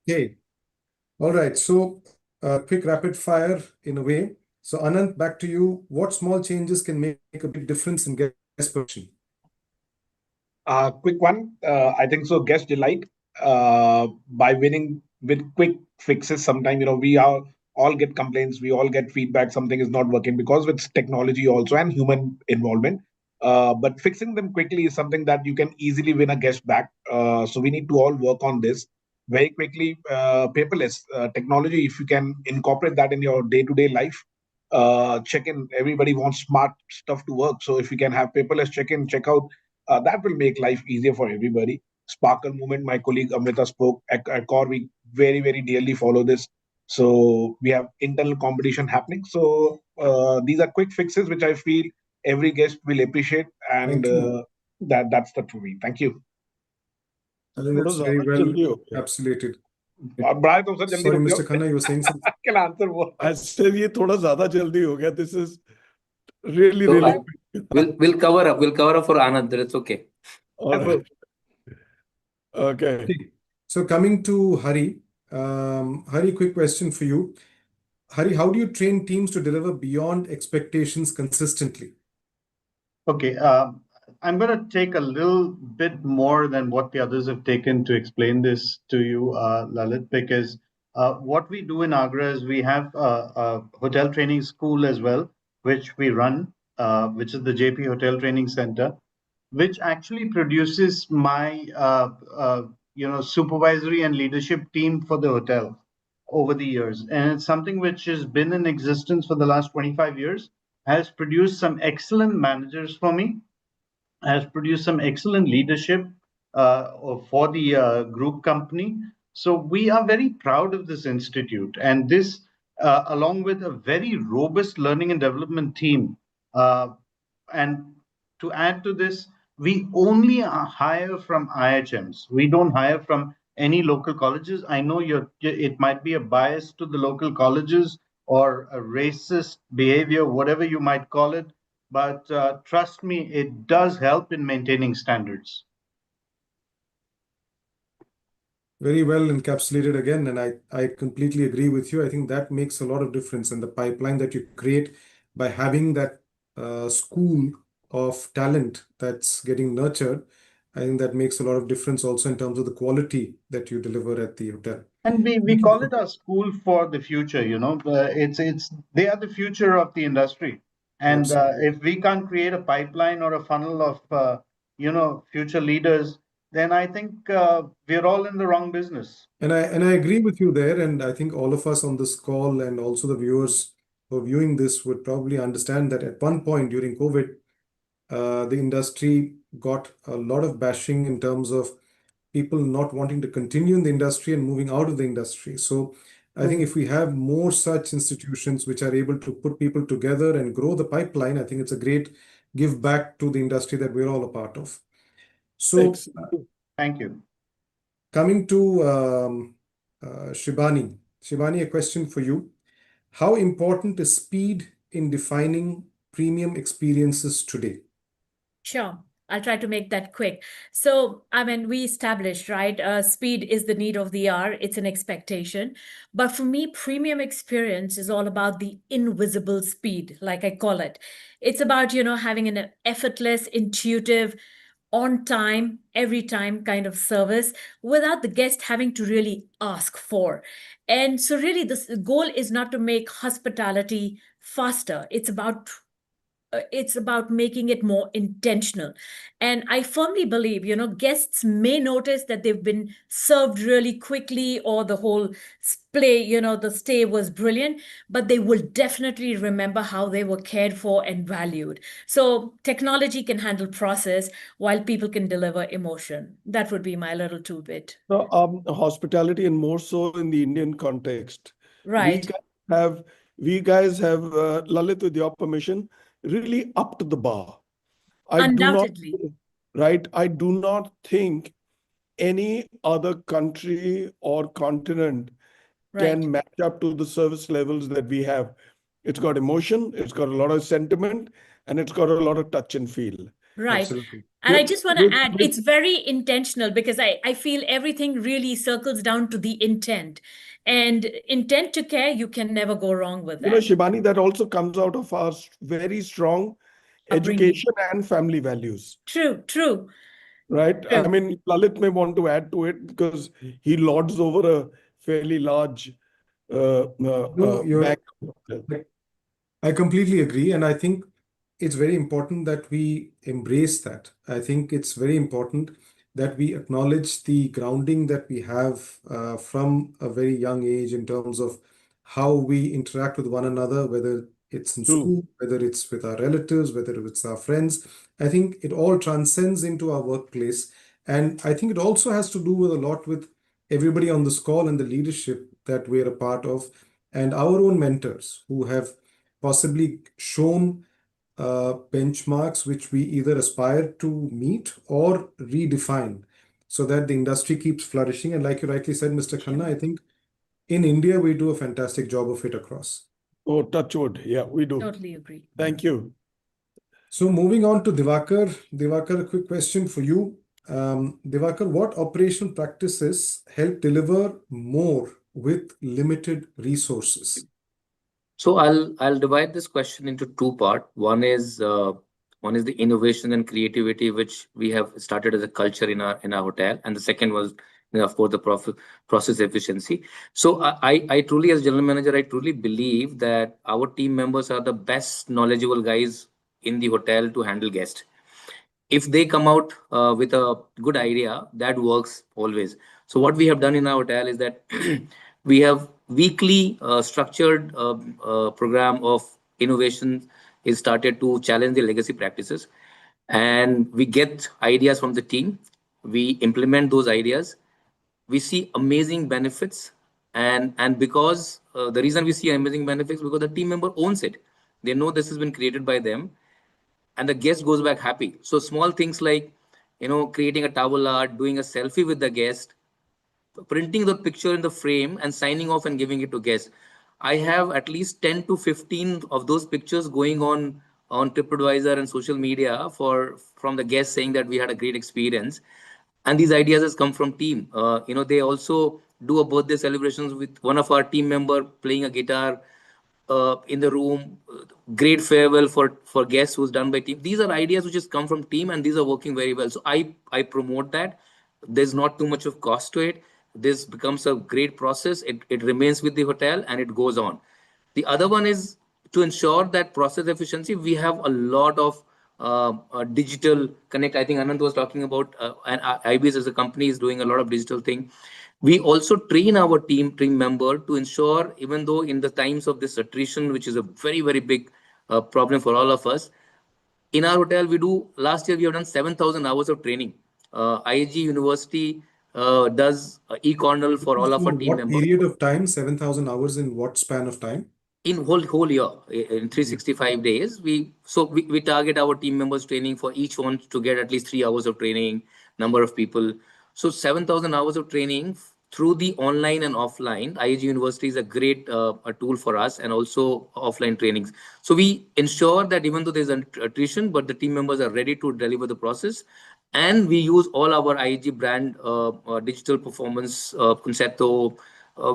Okay. All right. So quick rapid fire in a way. So Anant, back to you. What small changes can make a big difference in guest perception? Quick one. I think so. Guest delight by winning with quick fixes. Sometimes we all get complaints. We all get feedback. Something is not working because it's technology also and human involvement. But fixing them quickly is something that you can easily win a guest back. So we need to all work on this very quickly. Paperless technology. If you can incorporate that in your day-to-day life. Check-in. Everybody wants smart stuff to work. So if you can have paperless check-in, check-out. That will make life easier for everybody. Sparkle movement, my colleague Amreeta spoke. At Core, we very, very dearly follow this. So we have internal competition happening. So these are quick fixes, which I feel every guest will appreciate. And that's the for me. Thank you. I think that's very well encapsulated. Sorry, Mr. Khanna, you were saying something. Can answer what? I said ये थोड़ा ज़्यादा जल्दी हो गया. This is really, really. We'll cover up. We'll cover up for Anand. It's okay. All right. Okay. So coming to Hari, Hari, quick question for you. Hari, how do you train teams to deliver beyond expectations consistently? Okay, I'm going to take a little bit more than what the others have taken to explain this to you, Lalith, because what we do in Agra is we have a hotel training school as well, which we run, which is the Jaypee Hotel Training Center, which actually produces my supervisory and leadership team for the hotel over the years. And it's something which has been in existence for the last 25 years, has produced some excellent managers for me, has produced some excellent leadership for the group company. So we are very proud of this institute, and this, along with a very robust learning and development team. And to add to this, we only hire from IHMs. We don't hire from any local colleges. I know it might be a bias to the local colleges or a racist behavior, whatever you might call it. But trust me, it does help in maintaining standards. Very well encapsulated again, and I completely agree with you. I think that makes a lot of difference in the pipeline that you create by having that school of talent that's getting nurtured. I think that makes a lot of difference also in terms of the quality that you deliver at the hotel. And we call it a school for the future. They are the future of the industry. And if we can't create a pipeline or a funnel of future leaders, then I think we're all in the wrong business. And I agree with you there. And I think all of us on this call and also the viewers who are viewing this would probably understand that at one point during COVID, the industry got a lot of bashing in terms of people not wanting to continue in the industry and moving out of the industry. So I think if we have more such institutions which are able to put people together and grow the pipeline, I think it's a great give back to the industry that we're all a part of. So thank you. Coming to Shibani. Shibani, a question for you. How important is speed in defining premium experiences today? Sure. I'll try to make that quick. So, I mean, we established, right? Speed is the need of the hour. It's an expectation. But for me, premium experience is all about the invisible speed, like I call it. It's about, having an effortless, intuitive, on time, every time kind of service without the guest having to really ask for. And so really the goal is not to make hospitality faster. It's about making it more intentional. And I firmly believe, guests may notice that they've been served really quickly or the whole the stay was brilliant, but they will definitely remember how they were cared for and valued. So technology can handle process while people can deliver emotion. That would be my little two-bit. So, hospitality and more so in the Indian context. Right. We guys have, Lalith, with your permission, really upped the bar. I do not, Undoubtedly. right? I do not think any other country or continent Right. can match up to the service levels that we have. It's got emotion, it's got a lot of sentiment, and it's got a lot of touch and feel. Right. Absolutely. And I With- just want to with- add, with- it's very intentional because I feel everything really circles down to the intent. And intent to care, you can never go wrong with You know, that. Shibani, that also comes out of our very strong Upbringing. education and family values, True, true. right? True. I mean, Lalith may want to add to it because he lords over a fairly large No, bank. I completely agree. And I think it's very important that we embrace that. I think it's very important that we acknowledge the grounding that we have from a very young age in terms of how we interact with one another, whether it's in True. school, whether it's with our relatives, whether it's our friends. I think it all transcends into our workplace. And I think it also has to do with a lot with everybody on this call and the leadership that we're a part of, and our own mentors who have possibly shown benchmarks which we either aspire to meet or redefine so that the industry keeps flourishing. And like you rightly said, Mr. Khanna, I think in India, we do a fantastic job of it across. Oh, touch wood. Yeah, we do. Totally agree. Thank you. So moving on to Divakar. Divakar, a quick question for you. Divakar, what operational practices help deliver more with limited resources? So I'll divide this question into two parts. One is the innovation and creativity, which we have started as a culture in our hotel, and the second was, of course, the process efficiency. So I truly, as general manager, I truly believe that our team members are the best knowledgeable guys in the hotel to handle guests. If they come out with a good idea, that works always. So what we have done in our hotel is that we have weekly structured program of innovation is started to challenge the legacy practices, and we get ideas from the team. We implement those ideas. We see amazing benefits, and because the reason we see amazing benefits because the team member owns it. They know this has been created by them, and the guest goes back happy. So small things like, creating a towel art, doing a selfie with the guest, printing the picture in the frame and signing off and giving it to guests. I have at least 10 to 15 of those pictures going on TripAdvisor and social media from the guests saying that we had a great experience. And these ideas has come from team. They also do a birthday celebrations with one of our team member playing a guitar in the room. Great farewell for guests who's done by team. These are ideas which has come from team, and these are working very well. So I promote that. There's not too much of cost to it. This becomes a great process. It remains with the hotel and it goes on. The other one is to ensure that process efficiency. We have a lot of digital connect. I think Anant was talking about, and ibis as a company is doing a lot of digital thing. We also train our team member to ensure, even though in the times of this attrition, which is a very, very big problem for all of us, in our hotel, last year we have done 7,000 hours of training. IIG University does e-cornell for all of our team What members. period of time? 7,000 hours in what span of time? In whole year, in 365 days, we target our team members training for each one to get at least 3 hours of training, number of people. So 7,000 hours of training through the online and offline. IIG University is a great a tool for us, and also offline trainings. So we ensure that even though there's an attrition, but the team members are ready to deliver the process. And we use all our IIG brand digital performance, Concepto,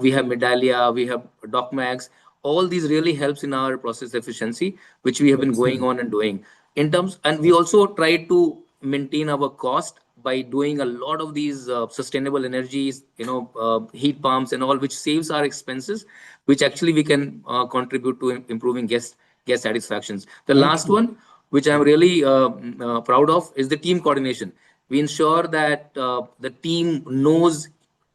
we have Medallia, we have DocMax. All these really helps in our process efficiency, which we have been going on and doing. And we also try to maintain our cost by doing a lot of these sustainable energies, heat pumps and all, which saves our expenses, which actually we can contribute to improving guest satisfactions. The last one, which I'm really proud of, is the team coordination. We ensure that the team knows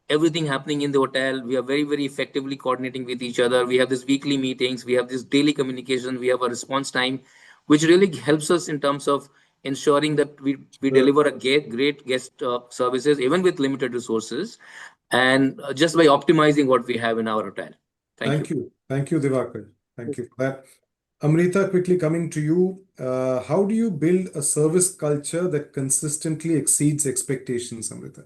everything happening in the hotel. We are very, very effectively coordinating with each other. We have these weekly meetings. We have this daily communication. We have a response time, which really helps us in terms of ensuring that we deliver a great guest services, even with limited resources, and just by optimizing what we have in our hotel. Thank you. Thank you, Divakar. Thank you for that. Amrita, quickly coming to you, how do you build a service culture that consistently exceeds expectations, Amrita?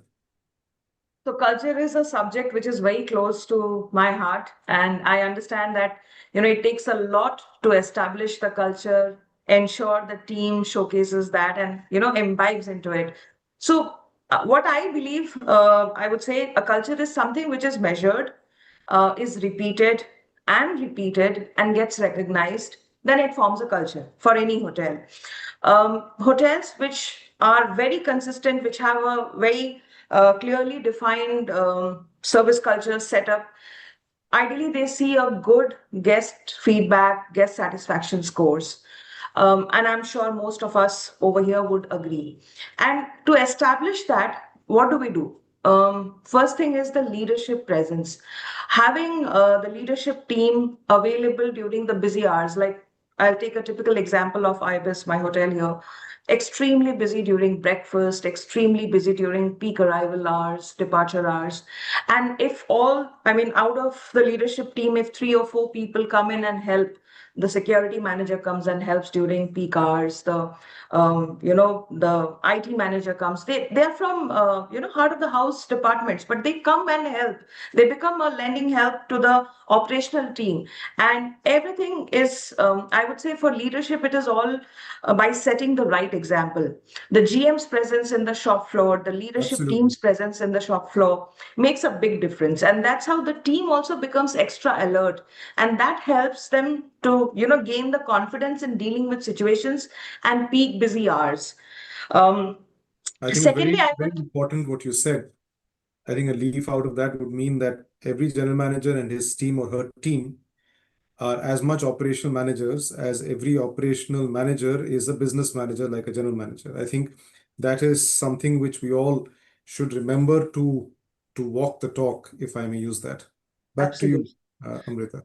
So culture is a subject which is very close to my heart, and I understand that it takes a lot to establish the culture, ensure the team showcases that, and imbibes into it. So what I believe, I would say, a culture is something which is measured, is repeated and repeated, and gets recognized. Then it forms a culture for any hotel. Hotels which are very consistent, which have a very clearly defined service culture setup, ideally they see a good guest feedback, guest satisfaction scores. And I'm sure most of us over here would agree. And to establish that, what do we do? First thing is the leadership presence. Having the leadership team available during the busy hours, like I'll take a typical example of IBIS, my hotel here. Extremely busy during breakfast, extremely busy during peak arrival hours, departure hours. And if out of the leadership team, if 3 or 4 people come in and help, the security manager comes and helps during peak hours, the IT manager comes, they're from heart of the house departments, but they come and help. They become a lending help to the operational team. And everything is, I would say, for leadership, it is all by setting the right example. The GM's presence in the shop floor, the leadership Absolutely. team's presence in the shop floor makes a big difference. And that's how the team also becomes extra alert. And that helps them to, gain the confidence in dealing with situations and peak busy hours. I think Secondly, very, I very would important what you said. I think a leaf out of that would mean that every general manager and his team or her team are as much operational managers as every operational manager is a business manager, like a general manager. I think that is something which we all should remember to walk the talk, if I may use that. Back to you, absolutely. Amrita.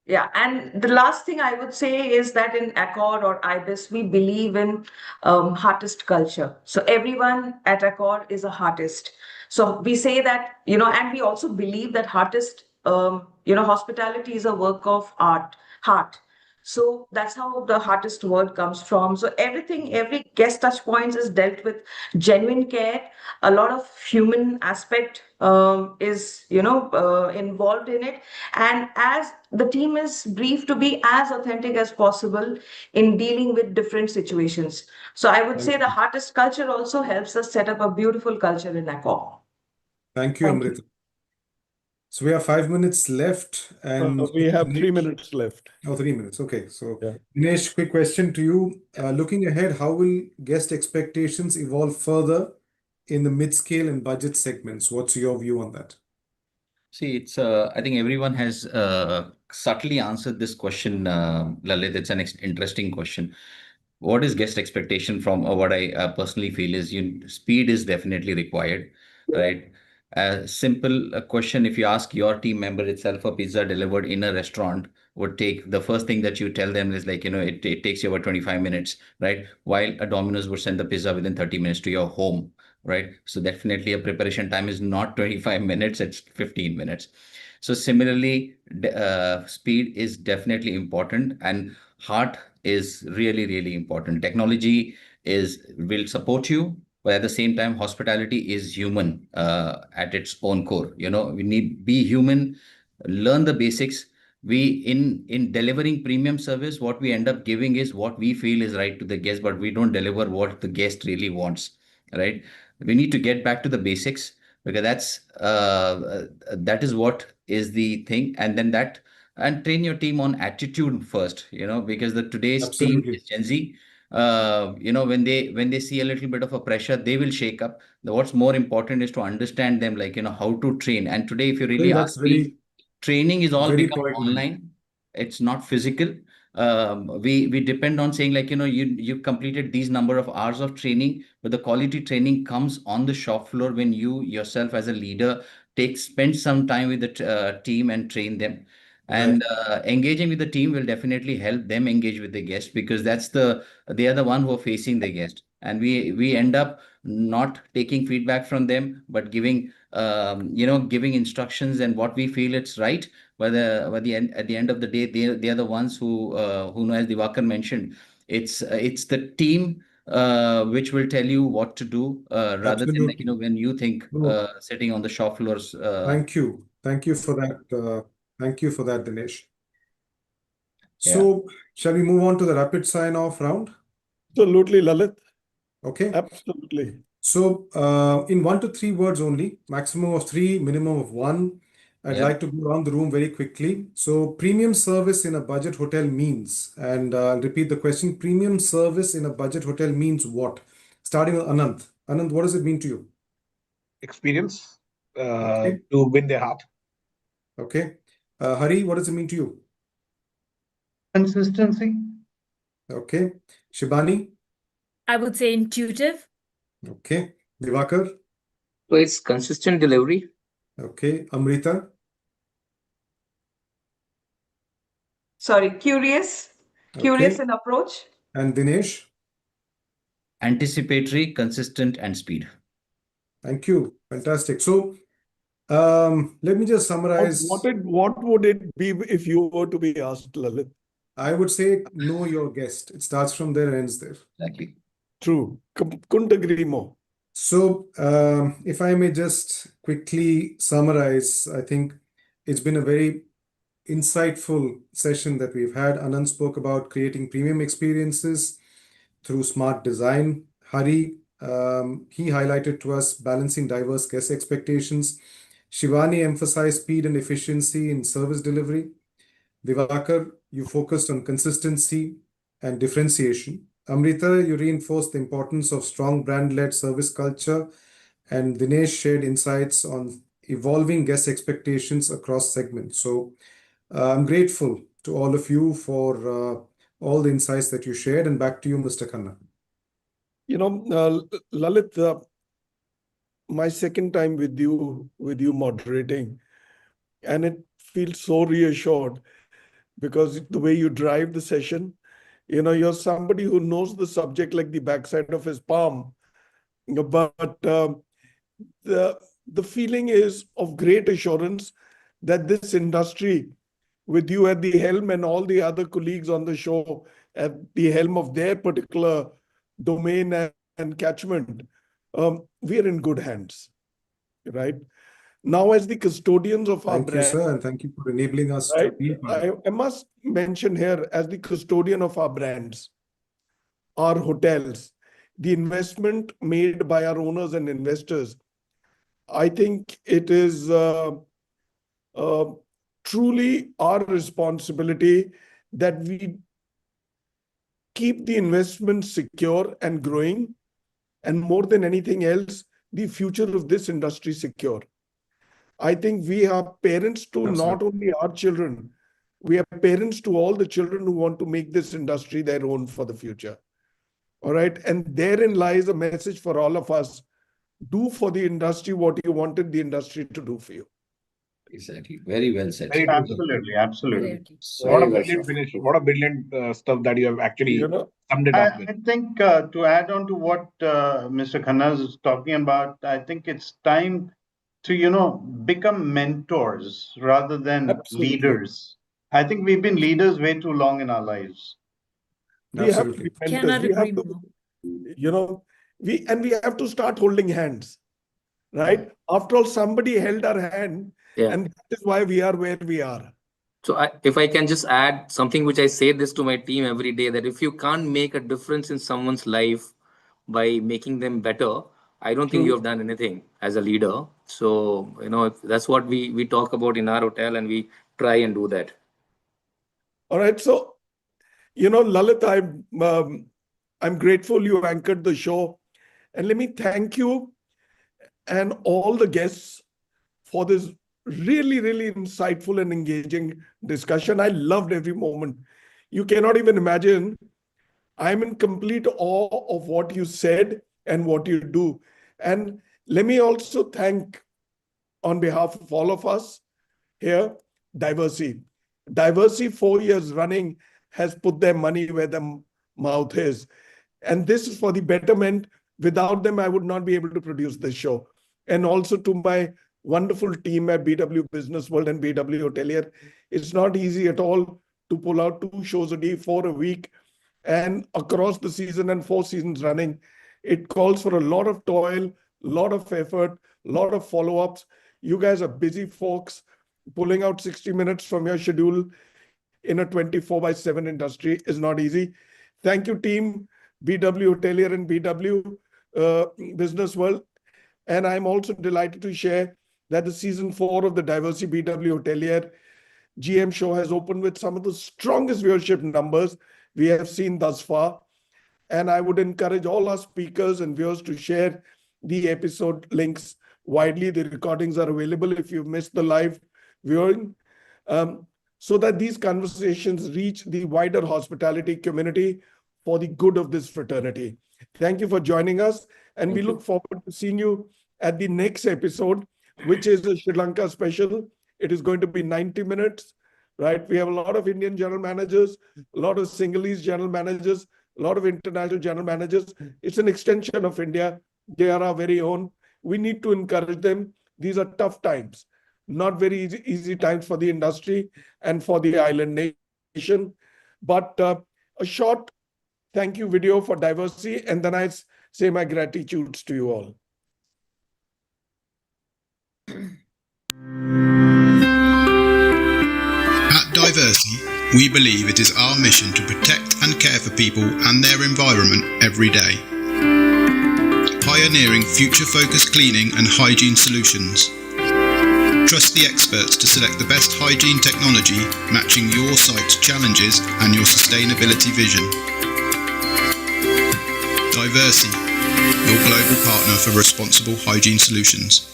Yeah, and the last thing I would say is that in Accor or IBIS, we believe in artist culture. So everyone at Accor is a artist. So we say that, and we also believe that artist, hospitality is a work of heart. So that's how the artist word comes from. So everything, every guest touch points is dealt with genuine care. A lot of human aspect is, involved in it. And as the team is briefed to be as authentic as possible in dealing with different situations. So I would say the artist culture also helps us set up a beautiful culture in Accor. Thank you, Thank you. Amrita. So we have 5 minutes left, and We have 3 minutes left. Oh, 3 minutes. Okay. So, Yeah. Dinesh, quick question to you. Looking ahead, how will guest expectations evolve further in the mid-scale and budget segments? What's your view on that? See, it's I think everyone has subtly answered this question, Lalith. It's an interesting question. What is guest expectation from, or what I personally feel is speed is definitely required, right? A simple question, if you ask your team member itself, a pizza delivered in a restaurant would take, the first thing that you tell them is like, it takes you about 25 minutes, right? While a Domino's would send the pizza within 30 minutes to your home, right? So definitely a preparation time is not 25 minutes, it's 15 minutes. So similarly, speed is definitely important, and heart is really, really important. Technology will support you, but at the same time, hospitality is human at its own core. We need be human, learn the basics. We in delivering premium service, what we end up giving is what we feel is right to the guest, but we don't deliver what the guest really wants, right? We need to get back to the basics, because that is what is the thing. And then and train your team on attitude first, because today's team Absolutely. is Gen Z. When they see a little bit of a pressure, they will shake up. What's more important is to understand them, like, how to train. And today, if you really That's ask me, training is all very become poignant. online. It's not physical. We depend on saying, like, you completed these number of hours of training, but the quality training comes on the shop floor when you yourself as a leader spend some time with the team and train them. And engaging with the team will definitely help them engage with the guest, because they are the one who are facing the guest, and we end up not taking feedback from them, but giving instructions and what we feel it's right. but at the end of the day, they are the ones who know, as Divakar mentioned, it's the team which will tell you what to do rather than, like, Absolutely. when you think No. sitting on the shop floors. Thank you. Thank you for that. Thank you for that, Dinesh. Yeah. So, shall we move on to the rapid sign-off round? Absolutely, Lalith. Okay. Absolutely. So, in 1 to 3 words only, maximum of 3, minimum of 1. I'd Yep. like to go around the room very quickly. So, premium service in a budget hotel means, and I'll repeat the question, premium service in a budget hotel means what? Starting with Anant. Anant, what does it mean to you? Experience Okay. to win their heart. Okay. Hari, what does it mean to you? Consistency. Okay. Shibani? I would say intuitive. Okay. Divakar? So it's consistent delivery. Okay. Amrita? Sorry, curious Okay. in approach. And Dinesh? Anticipatory, consistent, and speed. Thank you. Fantastic. So, let me just summarize. What would it be if you were to be asked, Lalith? I would say know your guest. It starts from there and ends there. Exactly. True. Couldn't agree more. So, if I may just quickly summarize, I think it's been a very insightful session that we've had. Anand spoke about creating premium experiences through smart design. Hari, he highlighted to us balancing diverse guest expectations. Shivani emphasized speed and efficiency in service delivery. Divakar, you focused on consistency and differentiation. Amrita, you reinforced the importance of strong brand-led service culture. And Dinesh shared insights on evolving guest expectations across segments. So I'm grateful to all of you for all the insights that you shared. And back to you, Mr. Khanna. Lalith, my second time with you moderating, and it feels so reassured because the way you drive the session, you're somebody who knows the subject like the backside of his palm. But the feeling is of great assurance that this industry, with you at the helm and all the other colleagues on the show at the helm of their particular domain and catchment, we are in good hands, right? Now, as the custodians of our Thank you, brand, sir, and thank you for enabling us right? to be part of it. I must mention here, as the custodian of our brands, our hotels, the investment made by our owners and investors, I think it is truly our responsibility that we keep the investment secure and growing, and more than anything else, the future of this industry secure. I think we are parents to not only our children, we are parents to all the children who want to make this industry their own for the future. All right. And therein lies a message for all of us. Do for the industry what you wanted the industry to do for you. Exactly. Very well said. Very true, sir. Absolutely. What a brilliant finish. What a brilliant stuff that you have actually summed it up with. I think to add on to what Mr. Khanna is talking about, I think it's time to, become mentors rather than leaders. I think we've been leaders way too long in our lives. We have to be mentors. Cannot We have agree to, we have to start holding hands, right? After all, somebody held our hand, and that is why we are where we are. So if I can just add something which I say this to my team every day, that if you can't make a difference in someone's life by making them better, I don't think you have done anything as a leader. So, that's what we talk about in our hotel, and we try and do that. All right. So, Lalith, I'm grateful you anchored the show. And let me thank you and all the guests for this really, really insightful and engaging discussion. I loved every moment. You cannot even imagine. I'm in complete awe of what you said and what you do. And let me also thank, on behalf of all of us here, Diversey. Diversey, 4 years running, has put their money where the mouth is. And this is for the betterment. Without them, I would not be able to produce this show. And also to my wonderful team at BW Businessworld and BW Hotelier. It's not easy at all to pull out 2 shows a day, 4 a week, and across the season and 4 seasons running. It calls for a lot of toil, lot of effort, lot of follow-ups. You guys are busy folks. Pulling out 60 minutes from your schedule in a 24/7 industry is not easy. Thank you, team, BW Hotelier and BW Businessworld. And I'm also delighted to share that the season 4 of the Diversey BW Hotelier GM show has opened with some of the strongest viewership numbers we have seen thus far. And I would encourage all our speakers and viewers to share the episode links widely. The recordings are available if you've missed the live viewing, so that these conversations reach the wider hospitality community for the good of this fraternity. Thank you for joining us, and we look forward to seeing you at the next episode, which is a Sri Lanka special. It is going to be 90 minutes, right? We have a lot of Indian general managers, a lot of Sinhalese general managers, a lot of international general managers. It's an extension of India. They are our very own. We need to encourage them. These are tough times, not very easy times for the industry and for the island nation. But a short thank you video for Diversey, and then I say my gratitudes to you all. At Diversey, we believe it is our mission to protect and care for people and their environment every day. Pioneering future-focused cleaning and hygiene solutions. Trust the experts to select the best hygiene technology matching your site's challenges and your sustainability vision. Diversey, your global partner for responsible hygiene solutions.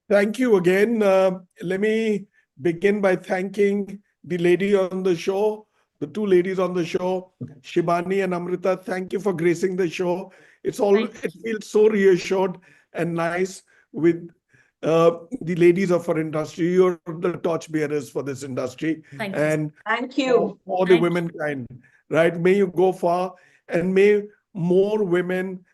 Thank you again. Let me begin by thanking the lady on the show, the 2 ladies on the show, Shibani and Amreeta. Thank you for gracing the show. It feels so reassured and nice with the ladies of our industry. You're the torchbearers for this industry. Thank you. For the womenkind, right? May you go far, and may more women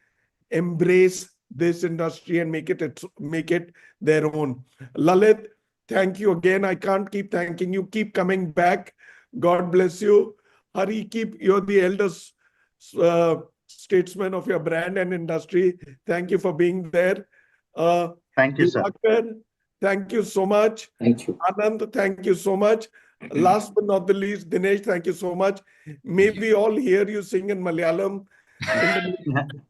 embrace this industry and make it their own. Lalith, thank you again. I can't keep thanking you. Keep coming back. God bless you. Hari, you're the eldest statesman of your brand and industry. Thank you for being there. Thank you, sir. Divakar, thank you so much. Thank you. Anant, thank you so much. Last but not the least, Dinesh, thank you so much. May we all hear you sing in Malayalam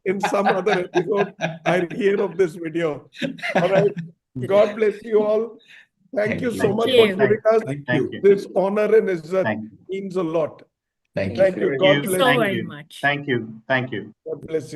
in some other episode. I hear of this video. All right. God bless you all. Thank you so much for giving us this honor and izzat. Means a lot. Thank you. God bless so you. very much. Thank you. God bless you.